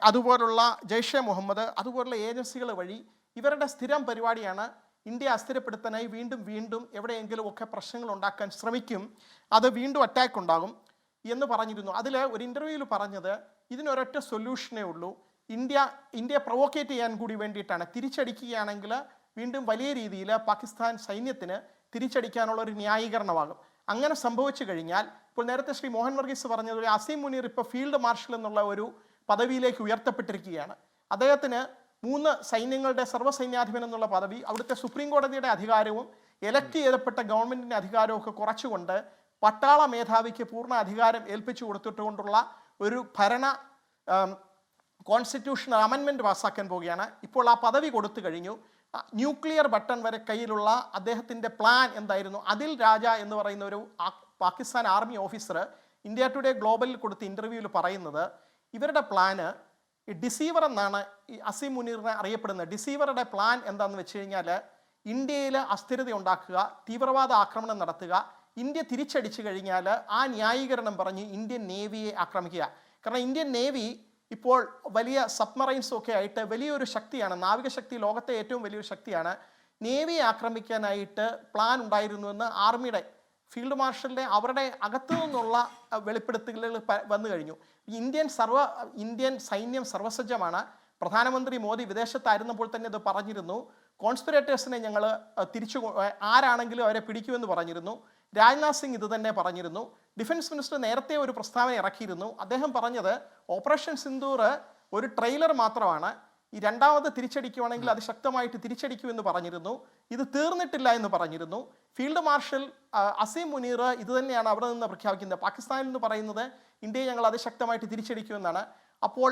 അതുപോലുള്ള ജയ്ഷെ മുഹമ്മദ്, അതുപോലുള്ള ഏജൻസികൾ വഴി ഇവരുടെ സ്ഥിരം പരിപാടിയാണ് ഇന്ത്യ അസ്ഥിരപ്പെടുത്താനായി വീണ്ടും എവിടെയെങ്കിലും ഒക്കെ പ്രശ്നങ്ങൾ ഉണ്ടാക്കാൻ ശ്രമിക്കും, അത് വീണ്ടും അറ്റാക്ക് ഉണ്ടാകും എന്ന് പറഞ്ഞിരുന്നു. അതിൽ ഒരു ഇൻ്റർവ്യൂവിൽ പറഞ്ഞത് ഇതിനൊരൊറ്റ സൊല്യൂഷനേ ഉള്ളൂ, ഇന്ത്യ പ്രൊവോക്കേറ്റ് ചെയ്യാൻ കൂടി വേണ്ടിയിട്ടാണ്. തിരിച്ചടിക്കുകയാണെങ്കിൽ വീണ്ടും വലിയ രീതിയിൽ പാകിസ്ഥാൻ സൈന്യത്തിന് തിരിച്ചടിക്കാനുള്ള ഒരു ന്യായീകരണമാകും. അങ്ങനെ സംഭവിച്ചു കഴിഞ്ഞാൽ, ഇപ്പോൾ നേരത്തെ ശ്രീ മോഹൻ വർഗീസ് പറഞ്ഞത് അസീം മുനീർ ഇപ്പോൾ ഫീൽഡ് മാർഷൽ എന്നുള്ള ഒരു പദവിയിലേക്ക് ഉയർത്തപ്പെട്ടിരിക്കുകയാണ്. അദ്ദേഹത്തിന് 3 സൈന്യങ്ങളുടെ സർവ്വസൈന്യാധിപൻ എന്നുള്ള പദവി, അവിടുത്തെ സുപ്രീം കോടതിയുടെ അധികാരവും എലക്ട് ചെയ്യപ്പെട്ട ഗവൺമെൻറ്റിൻ്റെ അധികാരവും ഒക്കെ കുറച്ചുകൊണ്ട് പട്ടാള മേധാവിക്ക് പൂർണ്ണ അധികാരം ഏൽപ്പിച്ചു കൊടുത്തിട്ടുകൊണ്ടുള്ള ഒരു ഭരണ കോൺസ്റ്റിറ്റ്യൂഷണൽ അമെൻമെൻറ്റ് പാസ്സാക്കാൻ പോവുകയാണ്. ഇപ്പോൾ ആ പദവി കൊടുത്തു കഴിഞ്ഞു. ന്യൂക്ലിയർ ബട്ടൺ വരെ കയ്യിലുള്ള അദ്ദേഹത്തിൻ്റെ പ്ലാൻ എന്തായിരുന്നു? അതിൽ രാജ എന്ന് പറയുന്ന ഒരു Pakistan army officer India Today ഗ്ലോബലിൽ കൊടുത്ത ഇൻ്റർവ്യൂവിൽ പറയുന്നത് ഇവരുടെ പ്ലാന് ഡിസീവർ എന്നാണ് ഈ അസീം മുനീറിനെ അറിയപ്പെടുന്നത്. ഡിസീവറുടെ പ്ലാൻ എന്താണെന്ന് വെച്ച് കഴിഞ്ഞാൽ ഇന്ത്യയിൽ അസ്ഥിരത ഉണ്ടാക്കുക, തീവ്രവാദ ആക്രമണം നടത്തുക, ഇന്ത്യ തിരിച്ചടിച്ചു കഴിഞ്ഞാൽ ആ ന്യായീകരണം പറഞ്ഞ് ഇന്ത്യൻ നേവിയെ ആക്രമിക്കുക. കാരണം ഇന്ത്യൻ നേവി ഇപ്പോൾ വലിയ സബ്മറൈൻസും ഒക്കെ ആയിട്ട് വലിയൊരു ശക്തിയാണ്, നാവികശക്തി ലോകത്തെ ഏറ്റവും വലിയൊരു ശക്തിയാണ്. നേവിയെ ആക്രമിക്കാനായിട്ട് പ്ലാൻ ഉണ്ടായിരുന്നുവെന്ന് ആർമിയുടെ ഫീൽഡ് മാർഷലിൻ്റെ അവരുടെ അകത്തു നിന്നുള്ള വെളിപ്പെടുത്തലുകൾ വന്നു കഴിഞ്ഞു. ഇന്ത്യൻ സൈന്യം സർവസജ്ജമാണ്. പ്രധാനമന്ത്രി മോദി വിദേശത്തായിരുന്നപ്പോൾ തന്നെ ഇത് പറഞ്ഞിരുന്നു. കോൺസ്പിറേറ്റേഴ്സിനെ ഞങ്ങൾ ആരാണെങ്കിലും അവരെ പിടിക്കുമെന്ന് പറഞ്ഞിരുന്നു. രാജ്നാഥ് സിംഗ് ഇത് തന്നെ പറഞ്ഞിരുന്നു. ഡിഫൻസ് മിനിസ്റ്റർ നേരത്തെ ഒരു പ്രസ്താവന ഇറക്കിയിരുന്നു. അദ്ദേഹം പറഞ്ഞത് ഓപ്പറേഷൻ സിന്ദൂർ ഒരു ട്രെയിലർ മാത്രമാണ്, ഈ രണ്ടാമത് തിരിച്ചടിക്കുവാണെങ്കിൽ അത് ശക്തമായിട്ട് തിരിച്ചടിക്കുമെന്ന് പറഞ്ഞിരുന്നു. ഇത് തീർന്നിട്ടില്ല എന്ന് പറഞ്ഞിരുന്നു. ഫീൽഡ് മാർഷൽ അസീം മുനീർ ഇത് തന്നെയാണ് അവിടെ നിന്ന് പ്രഖ്യാപിക്കുന്നത്. പാകിസ്ഥാനിൽ നിന്ന് പറയുന്നത് ഇന്ത്യയെ ഞങ്ങൾ അതിശക്തമായിട്ട് തിരിച്ചടിക്കുമെന്നാണ്. അപ്പോൾ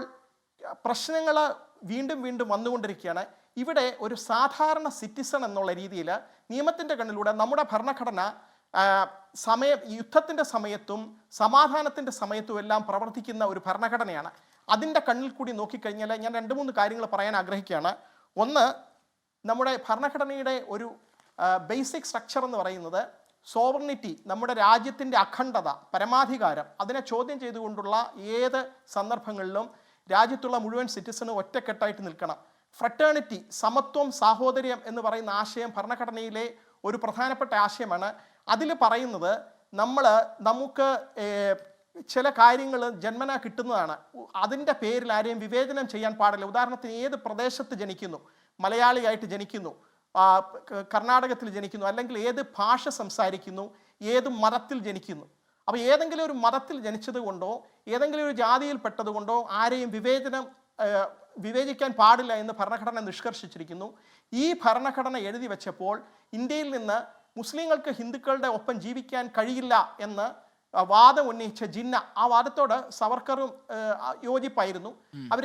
പ്രശ്നങ്ങൾ വീണ്ടും വീണ്ടും വന്നുകൊണ്ടിരിക്കുകയാണ്. ഇവിടെ ഒരു സാധാരണ സിറ്റിസൺ എന്നുള്ള രീതിയിൽ നിയമത്തിൻ്റെ കണ്ണിലൂടെ നമ്മുടെ ഭരണഘടന യുദ്ധത്തിൻ്റെ സമയത്തും സമാധാനത്തിൻ്റെ സമയത്തും എല്ലാം പ്രവർത്തിക്കുന്ന ഒരു ഭരണഘടനയാണ്. അതിൻ്റെ കണ്ണിൽ കൂടി നോക്കിക്കഴിഞ്ഞാൽ ഞാൻ 2-3 കാര്യങ്ങൾ പറയാൻ ആഗ്രഹിക്കുകയാണ്. ഒന്ന്, നമ്മുടെ ഭരണഘടനയുടെ ഒരു ബേസിക് സ്ട്രക്ചർ എന്ന് പറയുന്നത് സോവർണിറ്റി, നമ്മുടെ രാജ്യത്തിൻ്റെ അഖണ്ഡത, പരമാധികാരം, അതിനെ ചോദ്യം ചെയ്തുകൊണ്ടുള്ള ഏത് സന്ദർഭങ്ങളിലും രാജ്യത്തുള്ള മുഴുവൻ സിറ്റിസണും ഒറ്റക്കെട്ടായിട്ട് നിൽക്കണം. ഫ്രട്ടേണിറ്റി, സമത്വം, സാഹോദര്യം എന്ന് പറയുന്ന ആശയം ഭരണഘടനയിലെ ഒരു പ്രധാനപ്പെട്ട ആശയമാണ്. അതിൽ പറയുന്നത് നമുക്ക് ചില കാര്യങ്ങൾ ജന്മനാ കിട്ടുന്നതാണ്. അതിൻ്റെ പേരിൽ ആരെയും വിവേചനം ചെയ്യാൻ പാടില്ല. ഉദാഹരണത്തിന് ഏത് പ്രദേശത്ത് ജനിക്കുന്നു, മലയാളിയായിട്ട് ജനിക്കുന്നു, കർണാടകത്തിൽ ജനിക്കുന്നു, അല്ലെങ്കിൽ ഏത് ഭാഷ സംസാരിക്കുന്നു, ഏത് മതത്തിൽ ജനിക്കുന്നു. അപ്പോൾ ഏതെങ്കിലും ഒരു മതത്തിൽ ജനിച്ചത് കൊണ്ടോ ഏതെങ്കിലും ഒരു ജാതിയിൽപ്പെട്ടത് കൊണ്ടോ ആരെയും വിവേചിക്കാൻ പാടില്ല എന്ന് ഭരണഘടന നിഷ്കർഷിച്ചിരിക്കുന്നു. ഈ ഭരണഘടന എഴുതി വെച്ചപ്പോൾ ഇന്ത്യയിൽ നിന്ന് മുസ്ലിങ്ങൾക്ക് ഹിന്ദുക്കളുടെ ഒപ്പം ജീവിക്കാൻ കഴിയില്ല എന്ന് വാദം ഉന്നയിച്ച ജിന്ന, ആ വാദത്തോട് സവർക്കറും യോജിപ്പായിരുന്നു. അവർ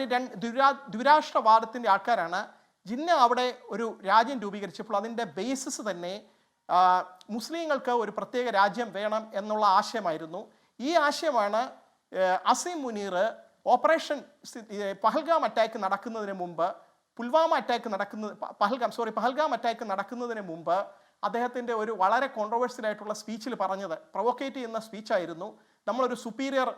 ദ്വിരാഷ്ട്രവാദത്തിൻ്റെ ആൾക്കാരാണ്. ജിന്ന അവിടെ ഒരു രാജ്യം രൂപീകരിച്ചപ്പോൾ അതിൻ്റെ ബേസിസ് തന്നെ മുസ്ലിങ്ങൾക്ക് ഒരു പ്രത്യേക രാജ്യം വേണം എന്നുള്ള ആശയമായിരുന്നു. ഈ ആശയമാണ് അസീം മുനീർ ഓപ്പറേഷൻ പഹൽഗാം അറ്റാക്ക് നടക്കുന്നതിന് മുമ്പ് പഹൽഗാം അറ്റാക്ക് നടക്കുന്നതിന് മുമ്പ് അദ്ദേഹത്തിൻ്റെ ഒരു വളരെ കോൺട്രവേഴ്സ്യൽ ആയിട്ടുള്ള സ്പീച്ചിൽ പറഞ്ഞത്, പ്രൊവോക്കേറ്റ് ചെയ്യുന്ന സ്പീച്ചായിരുന്നു. നമ്മളൊരു സുപ്പീരിയർ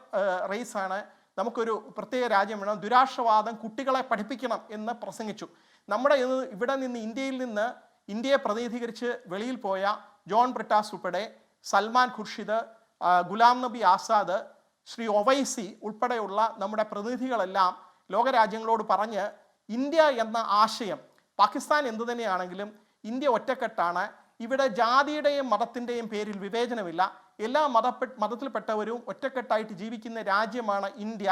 റേസാണ്, നമുക്കൊരു പ്രത്യേക രാജ്യം വേണം, ദുരാഷ്ട്രവാദം കുട്ടികളെ പഠിപ്പിക്കണം എന്ന് പ്രസംഗിച്ചു. ഇവിടെ നിന്ന് ഇന്ത്യയെ പ്രതിനിധീകരിച്ച് വെളിയിൽ പോയ ജോൺ ബ്രിട്ടാസ് ഉൾപ്പെടെ സൽമാൻ ഖുർഷിദ്, ഗുലാം നബി ആസാദ്, ശ്രീ ഒവൈസി ഉൾപ്പെടെയുള്ള നമ്മുടെ പ്രതിനിധികളെല്ലാം ലോകരാജ്യങ്ങളോട് പറഞ്ഞ് ഇന്ത്യ എന്ന ആശയം, പാകിസ്ഥാൻ എന്തു തന്നെയാണെങ്കിലും ഇന്ത്യ ഒറ്റക്കെട്ടാണ്, ഇവിടെ ജാതിയുടെയും മതത്തിൻ്റെയും പേരിൽ വിവേചനമില്ല, എല്ലാ മതത്തിൽപ്പെട്ടവരും ഒറ്റക്കെട്ടായിട്ട് ജീവിക്കുന്ന രാജ്യമാണ് ഇന്ത്യ,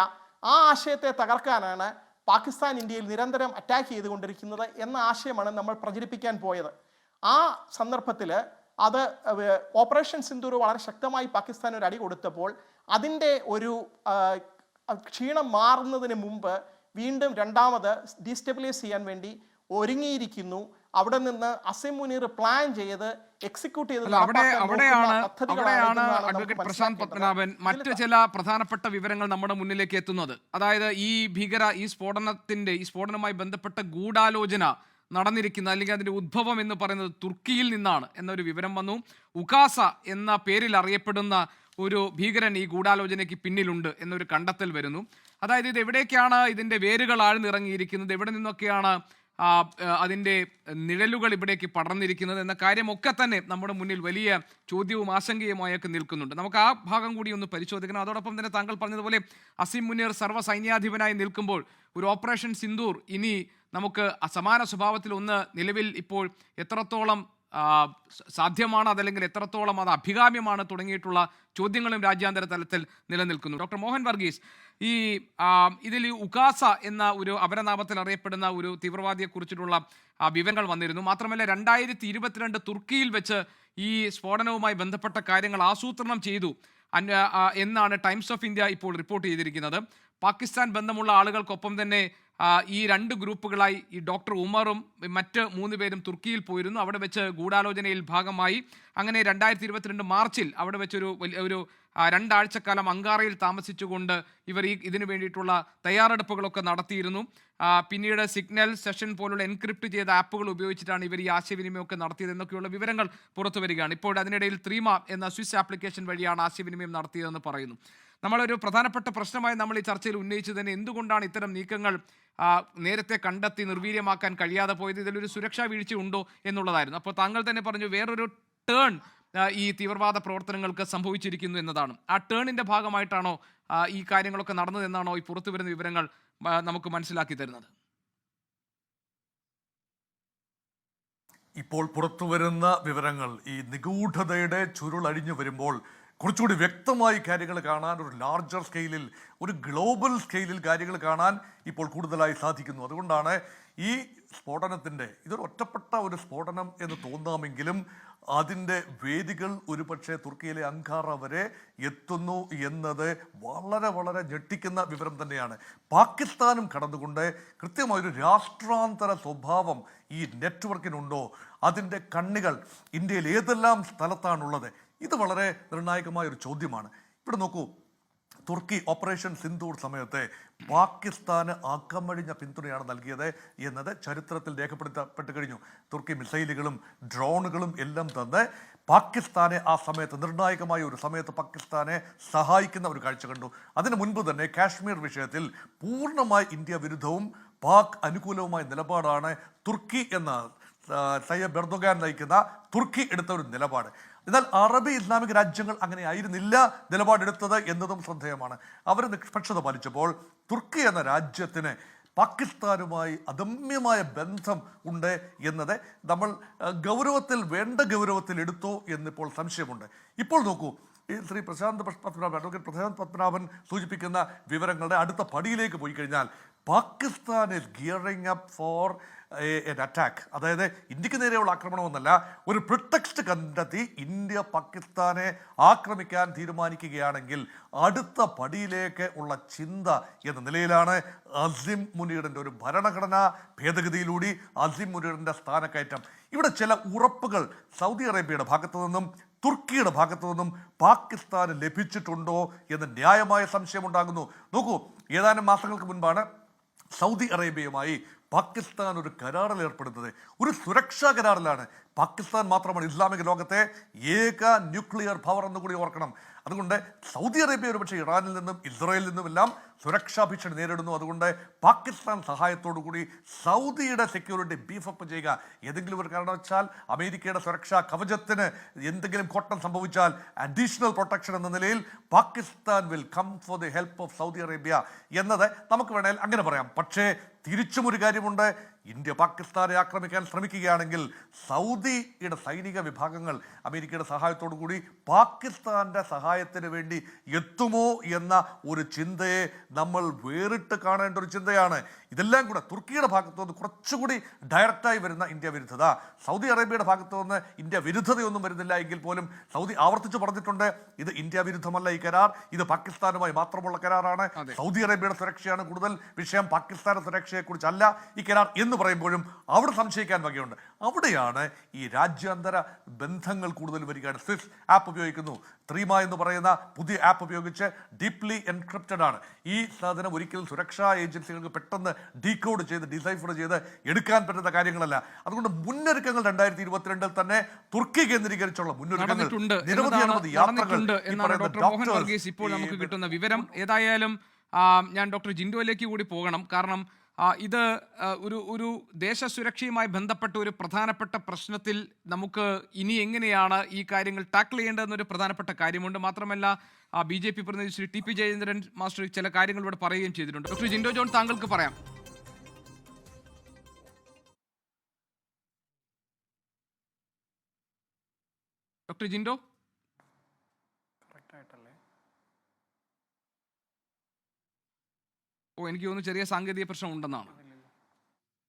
ആ ആശയത്തെ തകർക്കാനാണ് പാകിസ്ഥാൻ ഇന്ത്യയിൽ നിരന്തരം അറ്റാക്ക് ചെയ്തുകൊണ്ടിരിക്കുന്നത് എന്ന ആശയമാണ് നമ്മൾ പ്രചരിപ്പിക്കാൻ പോയത്. ആ സന്ദർഭത്തിൽ അത് ഓപ്പറേഷൻ സിന്ദൂർ വളരെ ശക്തമായി പാകിസ്ഥാൻ ഒരു അടി കൊടുത്തപ്പോൾ അതിൻ്റെ ഒരു ക്ഷീണം മാറുന്നതിന് മുമ്പ് വീണ്ടും രണ്ടാമത് ഡീസ്റ്റെബിലൈസ് ചെയ്യാൻ വേണ്ടി ഒരുങ്ങിയിരിക്കുന്നു. അവിടെ നിന്ന് അസീം മുനീർ പ്ലാൻ ചെയ്ത് എക്സിക്യൂട്ട് ചെയ്ത് അവിടെയാണ് അഡ്വക്കേറ്റ് പ്രശാന്ത് പത്മനാഭൻ മറ്റ് ചില പ്രധാനപ്പെട്ട വിവരങ്ങൾ നമ്മുടെ മുന്നിലേക്ക് എത്തുന്നത്. അതായത് ഈ സ്ഫോടനവുമായി ബന്ധപ്പെട്ട ഗൂഢാലോചന നടന്നിരിക്കുന്ന അല്ലെങ്കിൽ അതിന്റെ ഉദ്ഭവം എന്ന് പറയുന്നത് തുർക്കിയിൽ നിന്നാണ് എന്നൊരു വിവരം വന്നു. ഉകാസ എന്ന പേരിൽ അറിയപ്പെടുന്ന ഒരു ഭീകരൻ ഈ ഗൂഢാലോചനയ്ക്ക് പിന്നിലുണ്ട് എന്നൊരു കണ്ടെത്തൽ വരുന്നു. അതായത് ഇത് എവിടേക്കാണ് ഇതിന്റെ വേരുകൾ ആഴ്ന്നിറങ്ങിയിരിക്കുന്നത്, എവിടെ നിന്നൊക്കെയാണ് അതിൻ്റെ നിഴലുകൾ ഇവിടേക്ക് പടർന്നിരിക്കുന്നത് എന്ന കാര്യമൊക്കെ തന്നെ നമ്മുടെ മുന്നിൽ വലിയ ചോദ്യവും ആശങ്കയുമായൊക്കെ നിൽക്കുന്നുണ്ട്. നമുക്ക് ആ ഭാഗം കൂടി ഒന്ന് പരിശോധിക്കണം. അതോടൊപ്പം തന്നെ താങ്കൾ പറഞ്ഞതുപോലെ അസീം മുനീർ സർവ്വസൈന്യാധിപനായി നിൽക്കുമ്പോൾ ഒരു ഓപ്പറേഷൻ സിന്ദൂർ ഇനി നമുക്ക് സമാന സ്വഭാവത്തിൽ ഒന്ന് നിലവിൽ ഇപ്പോൾ എത്രത്തോളം സാധ്യമാണ്, അതല്ലെങ്കിൽ എത്രത്തോളം അത് അഭികാമ്യമാണ് തുടങ്ങിയിട്ടുള്ള ചോദ്യങ്ങളും രാജ്യാന്തര തലത്തിൽ നിലനിൽക്കുന്നു. ഡോക്ടർ മോഹൻ വർഗീസ്, ഇതിൽ ഉകാസ എന്ന ഒരു അപരനാമത്തിൽ അറിയപ്പെടുന്ന ഒരു തീവ്രവാദിയെക്കുറിച്ചിട്ടുള്ള വിവരങ്ങൾ വന്നിരുന്നു. മാത്രമല്ല 2022 തുർക്കിയിൽ വെച്ച് ഈ സ്ഫോടനവുമായി ബന്ധപ്പെട്ട കാര്യങ്ങൾ ആസൂത്രണം ചെയ്തു എന്നാണ് ടൈംസ് ഓഫ് ഇന്ത്യ ഇപ്പോൾ റിപ്പോർട്ട് ചെയ്തിരിക്കുന്നത്. പാകിസ്ഥാൻ ബന്ധമുള്ള ആളുകൾക്കൊപ്പം തന്നെ ഈ 2 ഗ്രൂപ്പുകളായി ഈ ഡോക്ടർ ഉമറും മറ്റ് 3 പേരും തുർക്കിയിൽ പോയിരുന്നു. അവിടെ വെച്ച് ഗൂഢാലോചനയിൽ ഭാഗമായി അങ്ങനെ 2022 മാർച്ചിൽ അവിടെ വെച്ചൊരു ഒരു 2 ആഴ്ചക്കാലം അങ്കാറയിൽ താമസിച്ചുകൊണ്ട് ഇവർ ഇതിനു വേണ്ടിയിട്ടുള്ള തയ്യാറെടുപ്പുകളൊക്കെ നടത്തിയിരുന്നു. പിന്നീട് സിഗ്നൽ സെഷൻ പോലുള്ള എൻക്രിപ്റ്റ് ചെയ്ത ആപ്പുകൾ ഉപയോഗിച്ചിട്ടാണ് ഇവർ ഈ ആശയവിനിമയമൊക്കെ നടത്തിയത് എന്നൊക്കെയുള്ള വിവരങ്ങൾ പുറത്തു വരികയാണ്. ഇപ്പോൾ അതിനിടയിൽ ത്രീമ എന്ന സ്വിസ് ആപ്ലിക്കേഷൻ വഴിയാണ് ആശയവിനിമയം നടത്തിയതെന്ന് പറയുന്നു. നമ്മളൊരു പ്രധാനപ്പെട്ട പ്രശ്നമായി നമ്മൾ ഈ ചർച്ചയിൽ ഉന്നയിച്ചത് തന്നെ എന്തുകൊണ്ടാണ് ഇത്തരം നീക്കങ്ങൾ നേരത്തെ കണ്ടെത്തി നിർവീര്യമാക്കാൻ കഴിയാതെ പോയത്, ഇതിലൊരു സുരക്ഷാ വീഴ്ച ഉണ്ടോ എന്നുള്ളതായിരുന്നു. അപ്പോൾ താങ്കൾ തന്നെ പറഞ്ഞു വേറൊരു ടേൺ ഈ തീവ്രവാദ പ്രവർത്തനങ്ങൾക്ക് സംഭവിച്ചിരിക്കുന്നു എന്നതാണ്. ആ ടേണിന്റെ ഭാഗമായിട്ടാണോ ഈ കാര്യങ്ങളൊക്കെ നടന്നതെന്നാണോ ഈ പുറത്തു വരുന്ന വിവരങ്ങൾ നമുക്ക് മനസ്സിലാക്കി തരുന്നത്? ഇപ്പോൾ പുറത്തു വരുന്ന വിവരങ്ങൾ ഈ നിഗൂഢതയുടെ ചുരുളഴിഞ്ഞു വരുമ്പോൾ കുറച്ചുകൂടി വ്യക്തമായി കാര്യങ്ങൾ കാണാൻ, ഒരു ലാർജർ സ്കെയിലിൽ, ഒരു ഗ്ലോബൽ സ്കെയിലിൽ കാര്യങ്ങൾ കാണാൻ ഇപ്പോൾ കൂടുതലായി സാധിക്കുന്നു. അതുകൊണ്ടാണ് ഈ സ്ഫോടനത്തിൻ്റെ, ഇതൊരു ഒറ്റപ്പെട്ട ഒരു സ്ഫോടനം എന്ന് തോന്നാമെങ്കിലും അതിൻ്റെ വേദികൾ ഒരുപക്ഷെ തുർക്കിയിലെ അങ്കാറ വരെ എത്തുന്നു എന്നത് വളരെ വളരെ ഞെട്ടിക്കുന്ന വിവരം തന്നെയാണ്. പാകിസ്ഥാനും കടന്നുകൊണ്ട് കൃത്യമായൊരു രാഷ്ട്രാന്തര സ്വഭാവം ഈ നെറ്റ്വർക്കിനുണ്ടോ, അതിൻ്റെ കണ്ണികൾ ഇന്ത്യയിൽ ഏതെല്ലാം സ്ഥലത്താണുള്ളത്, ഇത് വളരെ നിർണായകമായ ഒരു ചോദ്യമാണ്. ഇവിടെ നോക്കൂ, തുർക്കി ഓപ്പറേഷൻ സിന്ദൂർ സമയത്ത് പാകിസ്ഥാന് അകമഴിഞ്ഞ പിന്തുണയാണ് നൽകിയത് എന്നത് ചരിത്രത്തിൽ രേഖപ്പെടുത്തപ്പെട്ട് കഴിഞ്ഞു. തുർക്കി മിസൈലുകളും ഡ്രോണുകളും എല്ലാം തന്ന് പാകിസ്ഥാനെ ആ സമയത്ത്, നിർണായകമായ ഒരു സമയത്ത് പാകിസ്ഥാനെ സഹായിക്കുന്ന ഒരു കാഴ്ച കണ്ടു. അതിനു മുൻപ് തന്നെ കാശ്മീർ വിഷയത്തിൽ പൂർണ്ണമായി ഇന്ത്യ വിരുദ്ധവും പാക് അനുകൂലവുമായ നിലപാടാണ് തുർക്കി എന്ന തയ്യബ് എർദോഗാൻ നയിക്കുന്ന തുർക്കി എടുത്ത ഒരു നിലപാട്. എന്നാൽ അറബി ഇസ്ലാമിക് രാജ്യങ്ങൾ അങ്ങനെ ആയിരുന്നില്ല നിലപാടെടുത്തത് എന്നതും ശ്രദ്ധേയമാണ്. അവർ നിഷ്പക്ഷത പാലിച്ചപ്പോൾ തുർക്കി എന്ന രാജ്യത്തിന് പാകിസ്ഥാനുമായി അദമ്യമായ ബന്ധം ഉണ്ട് എന്നത് നമ്മൾ വേണ്ട ഗൗരവത്തിൽ എടുത്തോ എന്നിപ്പോൾ സംശയമുണ്ട്. ഇപ്പോൾ നോക്കൂ, ഈ ശ്രീ അഡ്വക്കേറ്റ് പ്രശാന്ത് പത്മനാഭൻ സൂചിപ്പിക്കുന്ന വിവരങ്ങളുടെ അടുത്ത പടിയിലേക്ക് പോയി കഴിഞ്ഞാൽ Pakistan is gearing up four N attack. അതായത് ഇന്ത്യക്ക് നേരെയുള്ള ആക്രമണമെന്നല്ല, ഒരു പ്രിടെക്സ്റ്റ് കണ്ടെത്തി ഇന്ത്യ പാകിസ്ഥാനെ ആക്രമിക്കാൻ തീരുമാനിക്കുകയാണെങ്കിൽ അടുത്ത പടിയിലേക്ക് ഉള്ള ചിന്ത എന്ന നിലയിലാണ് അസിം മുനീറിൻ്റെ ഒരു ഭരണഘടനാ ഭേദഗതിയിലൂടെ അസിം മുനീറിൻ്റെ സ്ഥാനക്കയറ്റം. ഇവിടെ ചില ഉറപ്പുകൾ സൗദി അറേബ്യയുടെ ഭാഗത്തു നിന്നും തുർക്കിയുടെ ഭാഗത്തു നിന്നും പാകിസ്ഥാന് ലഭിച്ചിട്ടുണ്ടോ എന്ന് ന്യായമായ സംശയമുണ്ടാകുന്നു. നോക്കൂ, ഏതാനും മാസങ്ങൾക്ക് മുൻപാണ് സൗദി അറേബ്യയുമായി പാകിസ്ഥാൻ ഒരു കരാറിൽ ഏർപ്പെടുന്നത്. ഒരു സുരക്ഷാ കരാറിലാണ്. പാകിസ്ഥാൻ മാത്രമാണ് ഇസ്ലാമിക ലോകത്തെ ഏക ന്യൂക്ലിയർ പവർ എന്നുകൂടി ഓർക്കണം. അതുകൊണ്ട് സൗദി അറേബ്യ ഒരുപക്ഷെ ഇറാനിൽ നിന്നും ഇസ്രായേലിൽ നിന്നുമെല്ലാം സുരക്ഷാ ഭീഷണി നേരിടുന്നു. അതുകൊണ്ട് പാകിസ്ഥാൻ സഹായത്തോടു കൂടി സൗദിയുടെ സെക്യൂരിറ്റി ബീഫപ്പ് ചെയ്യുക. ഏതെങ്കിലും ഒരു കാരണവശാൽ അമേരിക്കയുടെ സുരക്ഷാ കവചത്തിന് എന്തെങ്കിലും കോട്ടം സംഭവിച്ചാൽ അഡീഷണൽ പ്രൊട്ടക്ഷൻ എന്ന നിലയിൽ Pakistan will come for the help of Saudi Arabia എന്നത് നമുക്ക് വേണമെങ്കിൽ അങ്ങനെ പറയാം. പക്ഷേ തിരിച്ചും ഒരു കാര്യമുണ്ട്, ഇന്ത്യ പാകിസ്ഥാനെ ആക്രമിക്കാൻ ശ്രമിക്കുകയാണെങ്കിൽ സൗദിയുടെ സൈനിക വിഭാഗങ്ങൾ അമേരിക്കയുടെ സഹായത്തോടു കൂടി പാകിസ്ഥാന്റെ സഹായത്തിന് വേണ്ടി എത്തുമോ എന്ന ഒരു ചിന്തയെ നമ്മൾ വേറിട്ട് കാണേണ്ട ഒരു ചിന്തയാണ്. ഇതെല്ലാം കൂടെ തുർക്കിയുടെ ഭാഗത്തു നിന്ന് കുറച്ചുകൂടി ഡയറക്റ്റായി വരുന്ന ഇന്ത്യ വിരുദ്ധത, സൗദി അറേബ്യയുടെ ഭാഗത്തു നിന്ന് ഇന്ത്യ വിരുദ്ധതയൊന്നും വരുന്നില്ല എങ്കിൽ പോലും സൗദി ആവർത്തിച്ച് പറഞ്ഞിട്ടുണ്ട്, ഇത് ഇന്ത്യ വിരുദ്ധമല്ല ഈ കരാർ, ഇത് പാകിസ്ഥാനുമായി മാത്രമുള്ള കരാറാണ്. സൗദി അറേബ്യയുടെ സുരക്ഷയാണ് കൂടുതൽ വിഷയം, പാകിസ്ഥാന്റെ സുരക്ഷയെക്കുറിച്ചല്ല ഈ കരാർ എന്ന് പറയുമ്പോഴും അവിടെ സംശയിക്കാൻ വകയുണ്ട്. അവിടെയാണ് ഈ രാജ്യാന്തര ബന്ധങ്ങൾ കൂടുതൽ വരികയാണ്. സ്വിസ് ആപ്പ് ഉപയോഗിക്കുന്നു, ത്രീമ എന്ന് പറയുന്ന പുതിയ ആപ്പ് ഉപയോഗിച്ച് ഡീപ്ലി എൻക്രിപ്റ്റഡ് ആണ്. ഈ സാധനം ഒരിക്കലും സുരക്ഷാ ഏജൻസികൾക്ക് പെട്ടെന്ന് ഡീകോഡ് ചെയ്ത് ഡിസൈഫർ ചെയ്ത് എടുക്കാൻ പറ്റുന്ന കാര്യങ്ങളല്ല. അതുകൊണ്ട് മുന്നൊരുക്കങ്ങൾ 2022 തന്നെ തുർക്കി കേന്ദ്രീകരിച്ചുള്ള മുന്നൊരുക്കങ്ങൾ നിരവധി യാത്രകൾ ഇപ്പോൾ നമുക്ക് കിട്ടുന്ന വിവരം. ഏതായാലും ഞാൻ ഡോക്ടർ ജിൻഡോയിലേക്ക് കൂടി പോകണം. കാരണം ഇത് ഒരു ദേശസുരക്ഷയുമായി ബന്ധപ്പെട്ട ഒരു പ്രധാനപ്പെട്ട പ്രശ്നത്തിൽ നമുക്ക് ഇനി എങ്ങനെയാണ് ഈ കാര്യങ്ങൾ ടാക്കിൾ ചെയ്യേണ്ടതെന്നൊരു പ്രധാനപ്പെട്ട കാര്യമുണ്ട്. മാത്രമല്ല BJP പ്രതിനിധി ശ്രീ TP ജയേന്ദ്രൻ മാസ്റ്റർ ചില കാര്യങ്ങൾ ഇവിടെ പറയുകയും ചെയ്തിട്ടുണ്ട്. ഡോക്ടർ ജിൻഡോ ജോൺ, താങ്കൾക്ക് പറയാം. ഡോക്ടർ ജിൻഡോ, എനിക്ക് തോന്നുന്നു ചെറിയ സാങ്കേതിക പ്രശ്നം ഉണ്ടെന്നാണ്.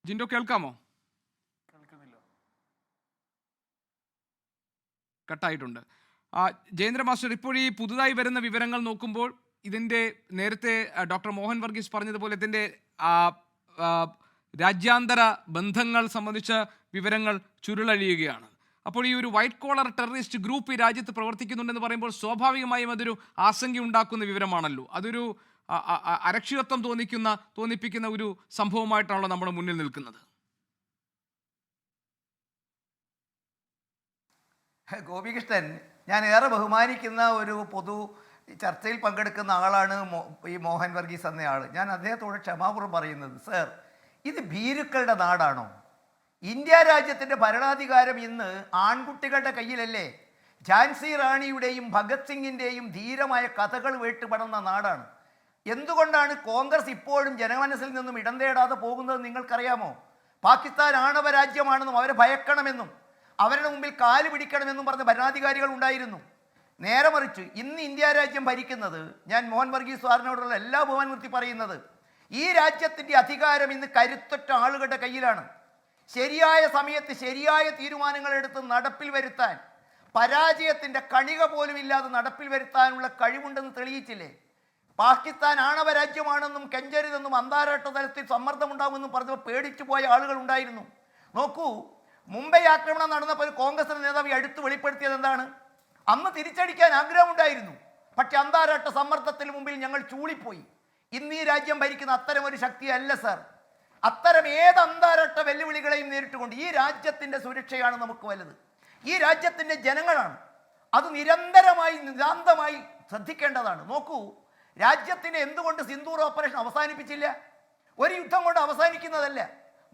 ജിൻഡോ കേൾക്കാമോ? കട്ടായിട്ടുണ്ട്. ജയേന്ദ്ര മാസ്റ്റർ, ഇപ്പോൾ ഈ പുതുതായി വരുന്ന വിവരങ്ങൾ നോക്കുമ്പോൾ ഇതിൻ്റെ നേരത്തെ ഡോക്ടർ മോഹൻ വർഗീസ് പറഞ്ഞതുപോലെ ഇതിൻ്റെ രാജ്യാന്തര ബന്ധങ്ങൾ സംബന്ധിച്ച വിവരങ്ങൾ ചുരുളഴിയുകയാണ്. അപ്പോൾ ഈ ഒരു വൈറ്റ് കോളർ ടെററിസ്റ്റ് ഗ്രൂപ്പ് ഈ രാജ്യത്ത് പ്രവർത്തിക്കുന്നുണ്ടെന്ന് പറയുമ്പോൾ സ്വാഭാവികമായും അതൊരു ആശങ്കയുണ്ടാക്കുന്ന വിവരമാണല്ലോ. അതൊരു അരക്ഷിതത്വം തോന്നിപ്പിക്കുന്ന ഒരു സംഭവമായിട്ടാണല്ലോ നമ്മുടെ മുന്നിൽ നിൽക്കുന്നത്. ഗോപികൃഷ്ണൻ, ഞാൻ ഏറെ ബഹുമാനിക്കുന്ന ഒരു പൊതു ചർച്ചയിൽ പങ്കെടുക്കുന്ന ആളാണ് ഈ മോഹൻ വർഗീസ് എന്നയാൾ. ഞാൻ അദ്ദേഹത്തോട് ക്ഷമാപൂർവ്വം പറയുന്നത്, സർ, ഇത് ഭീരുക്കളുടെ നാടാണോ? ഇന്ത്യ രാജ്യത്തിൻ്റെ ഭരണാധികാരം ഇന്ന് ആൺകുട്ടികളുടെ കയ്യിലല്ലേ? ഝാൻസി റാണിയുടെയും ഭഗത് സിംഗിൻ്റെയും ധീരമായ കഥകൾ വേട്ടുപടർന്ന നാടാണ്. എന്തുകൊണ്ടാണ് കോൺഗ്രസ് ഇപ്പോഴും ജനമനസ്സിൽ നിന്നും ഇടം തേടാതെ പോകുന്നത് നിങ്ങൾക്കറിയാമോ? പാകിസ്ഥാൻ ആണവ രാജ്യമാണെന്നും അവരെ ഭയക്കണമെന്നും അവരുടെ മുമ്പിൽ കാല് പിടിക്കണമെന്നും പറഞ്ഞ ഭരണാധികാരികൾ ഉണ്ടായിരുന്നു. നേരെ മറിച്ച് ഇന്ന് ഇന്ത്യ രാജ്യം ഭരിക്കുന്നത്, ഞാൻ മോഹൻ വർഗീസ് സാറിനോടുള്ള എല്ലാ ബഹുമാനം നിർത്തി പറയുന്നത്, ഈ രാജ്യത്തിൻ്റെ അധികാരം ഇന്ന് കരുത്തുറ്റ ആളുകളുടെ കയ്യിലാണ്. ശരിയായ സമയത്ത് ശരിയായ തീരുമാനങ്ങൾ എടുത്ത് നടപ്പിൽ വരുത്താൻ, പരാജയത്തിൻ്റെ കണിക പോലും ഇല്ലാതെ നടപ്പിൽ വരുത്താനുള്ള കഴിവുണ്ടെന്ന് തെളിയിച്ചില്ലേ? പാകിസ്ഥാൻ ആണവ രാജ്യമാണെന്നും കെഞ്ചരുതെന്നും അന്താരാഷ്ട്ര തലത്തിൽ സമ്മർദ്ദമുണ്ടാകുമെന്നും പറഞ്ഞപ്പോൾ പേടിച്ചു പോയ ആളുകൾ ഉണ്ടായിരുന്നു. നോക്കൂ, മുംബൈ ആക്രമണം നടന്നപ്പോൾ ഒരു കോൺഗ്രസ് നേതാവ് അടുത്ത് വെളിപ്പെടുത്തിയത് എന്താണ്? അന്ന് തിരിച്ചടിക്കാൻ ആഗ്രഹമുണ്ടായിരുന്നു, പക്ഷെ അന്താരാഷ്ട്ര സമ്മർദ്ദത്തിന് മുമ്പിൽ ഞങ്ങൾ ചൂളിപ്പോയി. ഇന്ന് ഈ രാജ്യം ഭരിക്കുന്ന അത്തരം ഒരു ശക്തിയല്ല സാർ. അത്തരം ഏത് അന്താരാഷ്ട്ര വെല്ലുവിളികളെയും നേരിട്ടുകൊണ്ട് ഈ രാജ്യത്തിൻ്റെ സുരക്ഷയാണ് നമുക്ക് വലുത്. ഈ രാജ്യത്തിൻ്റെ ജനങ്ങളാണ്. അത് നിരന്തരമായി നിതാന്തമായി ശ്രദ്ധിക്കേണ്ടതാണ്. നോക്കൂ, രാജ്യത്തിന് എന്തുകൊണ്ട് സിന്ദൂർ ഓപ്പറേഷൻ അവസാനിപ്പിച്ചില്ല? ഒരു യുദ്ധം കൊണ്ട് അവസാനിക്കുന്നതല്ല.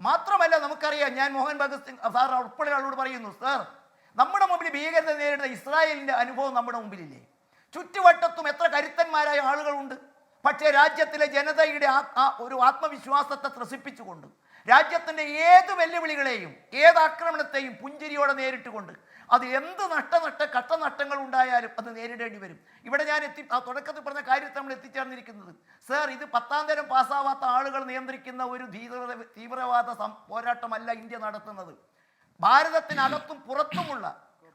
മാത്രമല്ല, നമുക്കറിയാം, ഞാൻ മോഹൻ ഭഗത് സിംഗ് സാർ ഉൾപ്പെടെ ആളോട് പറയുന്നു, സാർ, നമ്മുടെ മുമ്പിൽ ഭീകരത നേരിടുന്ന ഇസ്രായേലിൻ്റെ അനുഭവം നമ്മുടെ മുമ്പിലില്ലേ? ചുറ്റുവട്ടത്തും എത്ര കരുത്തന്മാരായ ആളുകളുണ്ട്. പക്ഷേ രാജ്യത്തിലെ ജനതയുടെ ഒരു ആത്മവിശ്വാസത്തെ ത്രസിപ്പിച്ചുകൊണ്ട്, രാജ്യത്തിൻ്റെ ഏത് വെല്ലുവിളികളെയും ഏത് ആക്രമണത്തെയും പുഞ്ചിരിയോടെ നേരിട്ടുകൊണ്ട്, അത് എന്ത് കഷ്ടനഷ്ടങ്ങൾ ഉണ്ടായാലും അത് നേരിടേണ്ടി വരും. ഇവിടെ ഞാൻ തുടക്കത്തിൽ പറഞ്ഞ കാര്യത്തിൽ നമ്മൾ എത്തിച്ചേർന്നിരിക്കുന്നത്, സർ, ഇത് 10ാം തരം പാസ്സാവാത്ത ആളുകൾ നിയന്ത്രിക്കുന്ന ഒരു തീവ്രവാദ പോരാട്ടമല്ല ഇന്ത്യ നടത്തുന്നത്. ഭാരതത്തിനകത്തും പുറത്തുമുള്ള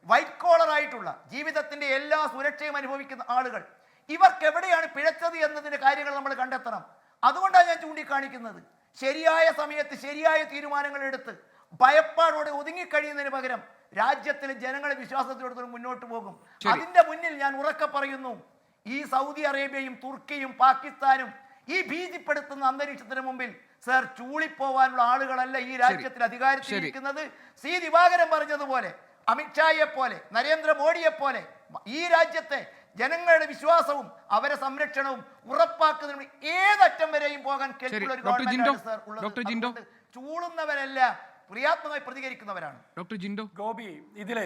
വൈറ്റ് കോളറായിട്ടുള്ള ജീവിതത്തിൻ്റെ എല്ലാ സുരക്ഷയും അനുഭവിക്കുന്ന ആളുകൾ, ഇവർക്ക് എവിടെയാണ് പിഴച്ചത് എന്നതിൻ്റെ കാര്യങ്ങൾ നമ്മൾ കണ്ടെത്തണം. അതുകൊണ്ടാണ് ഞാൻ ചൂണ്ടിക്കാണിക്കുന്നത്, ശരിയായ സമയത്ത് ശരിയായ തീരുമാനങ്ങൾ എടുത്ത് ഭയപ്പാടോടെ ഒതുങ്ങിക്കഴിയുന്നതിന് പകരം രാജ്യത്തിലെ ജനങ്ങളെ വിശ്വാസത്തിലെടുത്ത് മുന്നോട്ട് പോകും. അതിന്റെ മുന്നിൽ ഞാൻ ഉറക്കെ പറയുന്നു, ഈ സൗദി അറേബ്യയും തുർക്കിയും പാകിസ്ഥാനും ഈ ഭീതിപ്പെടുത്തുന്ന അന്തരീക്ഷത്തിന് മുമ്പിൽ സർ ചൂളിപ്പോവാനുള്ള ആളുകളല്ല ഈ രാജ്യത്തിൽ അധികാരത്തിൽ ഇരിക്കുന്നത്. സി ദിവാകരൻ പറഞ്ഞതുപോലെ, അമിത്ഷായെ പോലെ, നരേന്ദ്രമോദിയെ പോലെ ഈ രാജ്യത്തെ ജനങ്ങളുടെ വിശ്വാസവും അവരെ സംരക്ഷണവും ഉറപ്പാക്കുന്നതിന് ഏതറ്റം വരെയും പോകാൻ കെൽപ്പുള്ള ഒരു ഗവൺമെന്റാണ് സർ ഉള്ളത്. ചൂളുന്നവരല്ല, ക്രിയാത്മകമായി പ്രതികരിക്കുന്നവരാണ്. ഡോക്ടർ ജിൻഡോ. ഗോപി, ഇതില്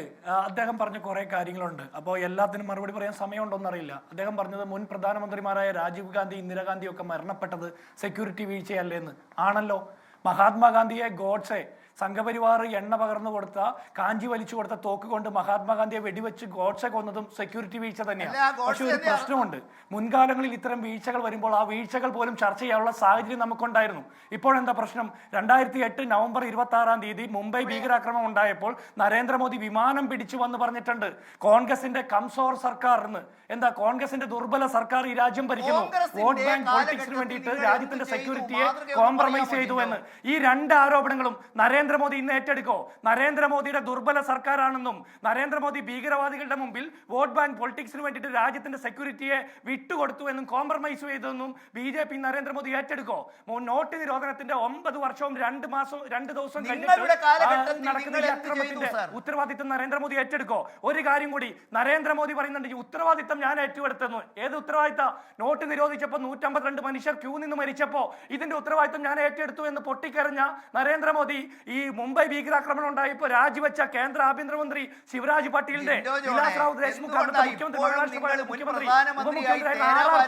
അദ്ദേഹം പറഞ്ഞ കുറെ കാര്യങ്ങളുണ്ട്. അപ്പോൾ എല്ലാത്തിനും മറുപടി പറയാൻ സമയമുണ്ടോന്നറിയില്ല. അദ്ദേഹം പറഞ്ഞത് മുൻ പ്രധാനമന്ത്രിമാരായ രാജീവ് ഗാന്ധി, ഇന്ദിരാഗാന്ധി ഒക്കെ മരണപ്പെട്ടത് സെക്യൂരിറ്റി വീഴ്ചയല്ലേന്ന്. ആണല്ലോ. മഹാത്മാഗാന്ധിയെ ഗോഡ്സെ സംഘപരിവാർ എണ്ണ പകർന്നു കൊടുത്ത, കാഞ്ചി വലിച്ചു കൊടുത്ത തോക്ക് കൊണ്ട് മഹാത്മാഗാന്ധിയെ വെടിവെച്ച് ഗോഡ്സെ കൊന്നതും സെക്യൂരിറ്റി വീഴ്ച തന്നെയാണ്. പക്ഷെ ഒരു പ്രശ്നമുണ്ട്, മുൻകാലങ്ങളിൽ ഇത്തരം വീഴ്ചകൾ വരുമ്പോൾ ആ വീഴ്ചകൾ പോലും ചർച്ച ചെയ്യാനുള്ള സാഹചര്യം നമുക്കുണ്ടായിരുന്നു. ഇപ്പോഴെന്താ പ്രശ്നം? 2008 നവംബർ 26 മുംബൈ ഭീകരാക്രമണം ഉണ്ടായപ്പോൾ നരേന്ദ്രമോദി വിമാനം പിടിച്ചു വന്ന് പറഞ്ഞിട്ടുണ്ട്, കോൺഗ്രസിന്റെ കംസോർ സർക്കാർ എന്ന്. എന്താ കോൺഗ്രസിന്റെ ദുർബല സർക്കാർ ഈ രാജ്യം ഭരിക്കുന്നു, വോട്ട് ബാങ്ക് പോളിറ്റിക്സിന് വേണ്ടിയിട്ട് രാജ്യത്തിന്റെ സെക്യൂരിറ്റിയെ കോംപ്രമൈസ് ചെയ്തു എന്ന്. ഈ രണ്ട് ആരോപണങ്ങളും നരേന്ദ്രമോദി ഇന്ന് ഏറ്റെടുക്കോ? നരേന്ദ്രമോദിയുടെ ദുർബല സർക്കാരാണെന്നും നരേന്ദ്രമോദി ഭീകരവാദികളുടെ മുമ്പിൽ വോട്ട് ബാങ്ക് പൊളിറ്റിക്സിന് വേണ്ടിയിട്ട് രാജ്യത്തിന്റെ സെക്യൂരിറ്റിയെ വിട്ടുകൊടുത്തു എന്നും കോംപ്രമൈസ് ചെയ്തെന്നും BJP നരേന്ദ്രമോദി ഏറ്റെടുക്കോ? നോട്ട് നിരോധനത്തിന്റെ 9 വർഷവും 2 മാസവും 2 ദിവസവും നടക്കുന്ന ഈ അക്രമത്തിന്റെ ഉത്തരവാദിത്വം നരേന്ദ്രമോദി ഏറ്റെടുക്കോ? ഒരു കാര്യം കൂടി നരേന്ദ്രമോദി പറയുന്നുണ്ട്, ഈ ഉത്തരവാദിത്തം ഞാൻ ഏറ്റെടുത്തെന്ന്. ഏത് ഉത്തരവാദിത്തം? നോട്ട് നിരോധിച്ചപ്പോൾ 152 മനുഷ്യർ ക്യൂ നിന്ന് മരിച്ചപ്പോ ഇതിന്റെ ഉത്തരവാദിത്തം ഞാൻ ഏറ്റെടുത്തു എന്ന് പൊട്ടിക്കരഞ്ഞ നരേന്ദ്രമോദി ഈ മുംബൈ ഭീകരാക്രമണം ഉണ്ടായപ്പോൾ രാജിവെച്ച കേന്ദ്ര ആഭ്യന്തരമന്ത്രി ശിവരാജ് പട്ടേലിന്റെ, വിലാസ്റാവു ദേശ്മുഖ് അവിടുത്തെ മുഖ്യമന്ത്രി,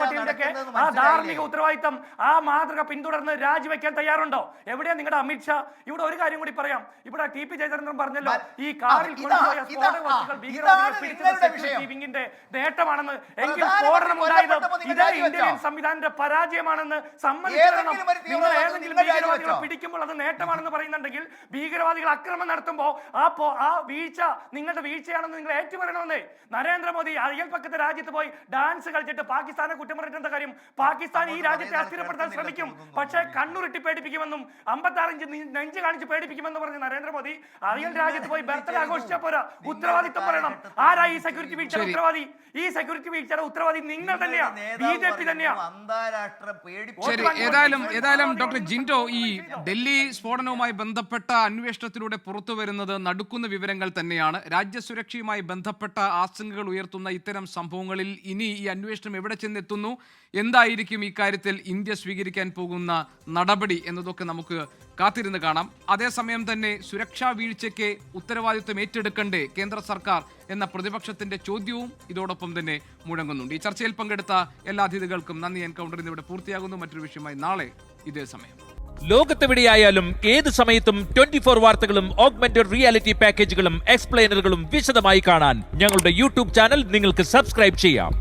പട്ടേലിന്റെ ആ ധാർമ്മിക ഉത്തരവാദിത്തം, ആ മാതൃക പിന്തുടർന്ന് രാജിവെക്കാൻ തയ്യാറുണ്ടോ? എവിടെയാ നിങ്ങളുടെ അമിത്ഷാ? ഇവിടെ ഒരു കാര്യം കൂടി പറയാം. ഇവിടെ TP ജയചന്ദ്രൻ പറഞ്ഞല്ലോ, ഈ കാറിൽ കൊണ്ടുപോയ സ്ഫോടക വസ്തുക്കൾ ഭീകരവാദികളെ പിടിച്ചത് വിങ്ങിന്റെ നേട്ടമാണെന്ന്. എങ്കിൽ സ്ഫോടനം ഉണ്ടായത് ഇതേ ഇന്ത്യൻ സംവിധാനത്തിന്റെ പരാജയമാണെന്ന് സമ്മതിക്കണം. നിങ്ങൾ ഏതെങ്കിലും ഭീകരവാദികളെ പിടിക്കുമ്പോൾ അത് നേട്ടമാണെന്ന് പറയുന്നുണ്ടെങ്കിൽ, ഭീകരവാദികൾ അക്രമം നടത്തുമ്പോൾ ആ വീഴ്ച നിങ്ങളുടെ വീഴ്ചയാണെന്ന് നിങ്ങൾ ഏറ്റുപറയണമെന്നേ. നരേന്ദ്രമോദി അയൽപ്പക്കത്തെ രാജ്യത്ത് പോയി ഡാൻസ് കളിച്ചിട്ട് പാകിസ്ഥാനെ കുറ്റം പറഞ്ഞിട്ട് കാര്യം? പാകിസ്ഥാൻ ഈ രാജ്യത്തെ അസ്ഥിരപ്പെടുത്താൻ ശ്രമിക്കും, പക്ഷേ കണ്ണുരുട്ടി പേടിപ്പിക്കുമെന്നും 56 ഇഞ്ച് നെഞ്ച് കാണിച്ച് പേടിപ്പിക്കുമെന്ന് പറഞ്ഞ് നരേന്ദ്രമോദി അയൽ രാജ്യത്ത് പോയി ബർത്ത്ഡേ ആഘോഷിച്ചാൽ പോരാ, ഉത്തരവാദിത്വം പറയണം. ആരാ ഈ സെക്യൂരിറ്റി വീഴ്ചയുടെ ഉത്തരവാദി? ഈ സെക്യൂരിറ്റി വീഴ്ചയുടെ ഉത്തരവാദി നിങ്ങൾ തന്നെയാ, BJP തന്നെയാ. ശരി, ഏതായാലും ഡോക്ടർ ജിൻഡോ, ഈ ഡൽഹി സ്ഫോടനവുമായി ബന്ധപ്പെട്ട അന്വേഷണത്തിലൂടെ പുറത്തു വരുന്നത് നടുക്കുന്ന വിവരങ്ങൾ തന്നെയാണ്. രാജ്യസുരക്ഷയുമായി ബന്ധപ്പെട്ട ആശങ്കകൾ ഉയർത്തുന്ന ഇത്തരം സംഭവങ്ങളിൽ ഇനി ഈ അന്വേഷണം എവിടെ ചെന്നെത്തുന്നു, എന്തായിരിക്കും ഇക്കാര്യത്തിൽ ഇന്ത്യ സ്വീകരിക്കാൻ പോകുന്ന നടപടി എന്നതൊക്കെ നമുക്ക് കാത്തിരുന്ന് കാണാം. അതേസമയം തന്നെ സുരക്ഷാ വീഴ്ചയ്ക്ക് ഉത്തരവാദിത്വം ഏറ്റെടുക്കണ്ടേ കേന്ദ്ര സർക്കാർ എന്ന പ്രതിപക്ഷത്തിന്റെ ചോദ്യവും ഇതോടൊപ്പം തന്നെ മുഴങ്ങുന്നുണ്ട്. ഈ ചർച്ചയിൽ പങ്കെടുത്ത എല്ലാ അതിഥികൾക്കും നന്ദി. എൻകൗണ്ടർ ഇന്നിവിടെ പൂർത്തിയാകുന്നു. മറ്റൊരു വിഷയമായി നാളെ ഇതേ സമയം. ലോകത്തെവിടെയായാലും ഏത് സമയത്തും 24 വാർത്തകളും ഓഗ്മെന്റഡ് റിയാലിറ്റി പാക്കേജുകളും എക്സ്പ്ലെയിനറുകളും വിശദമായി കാണാൻ ഞങ്ങളുടെ യൂട്യൂബ് ചാനൽ നിങ്ങൾക്ക് സബ്സ്ക്രൈബ് ചെയ്യാം.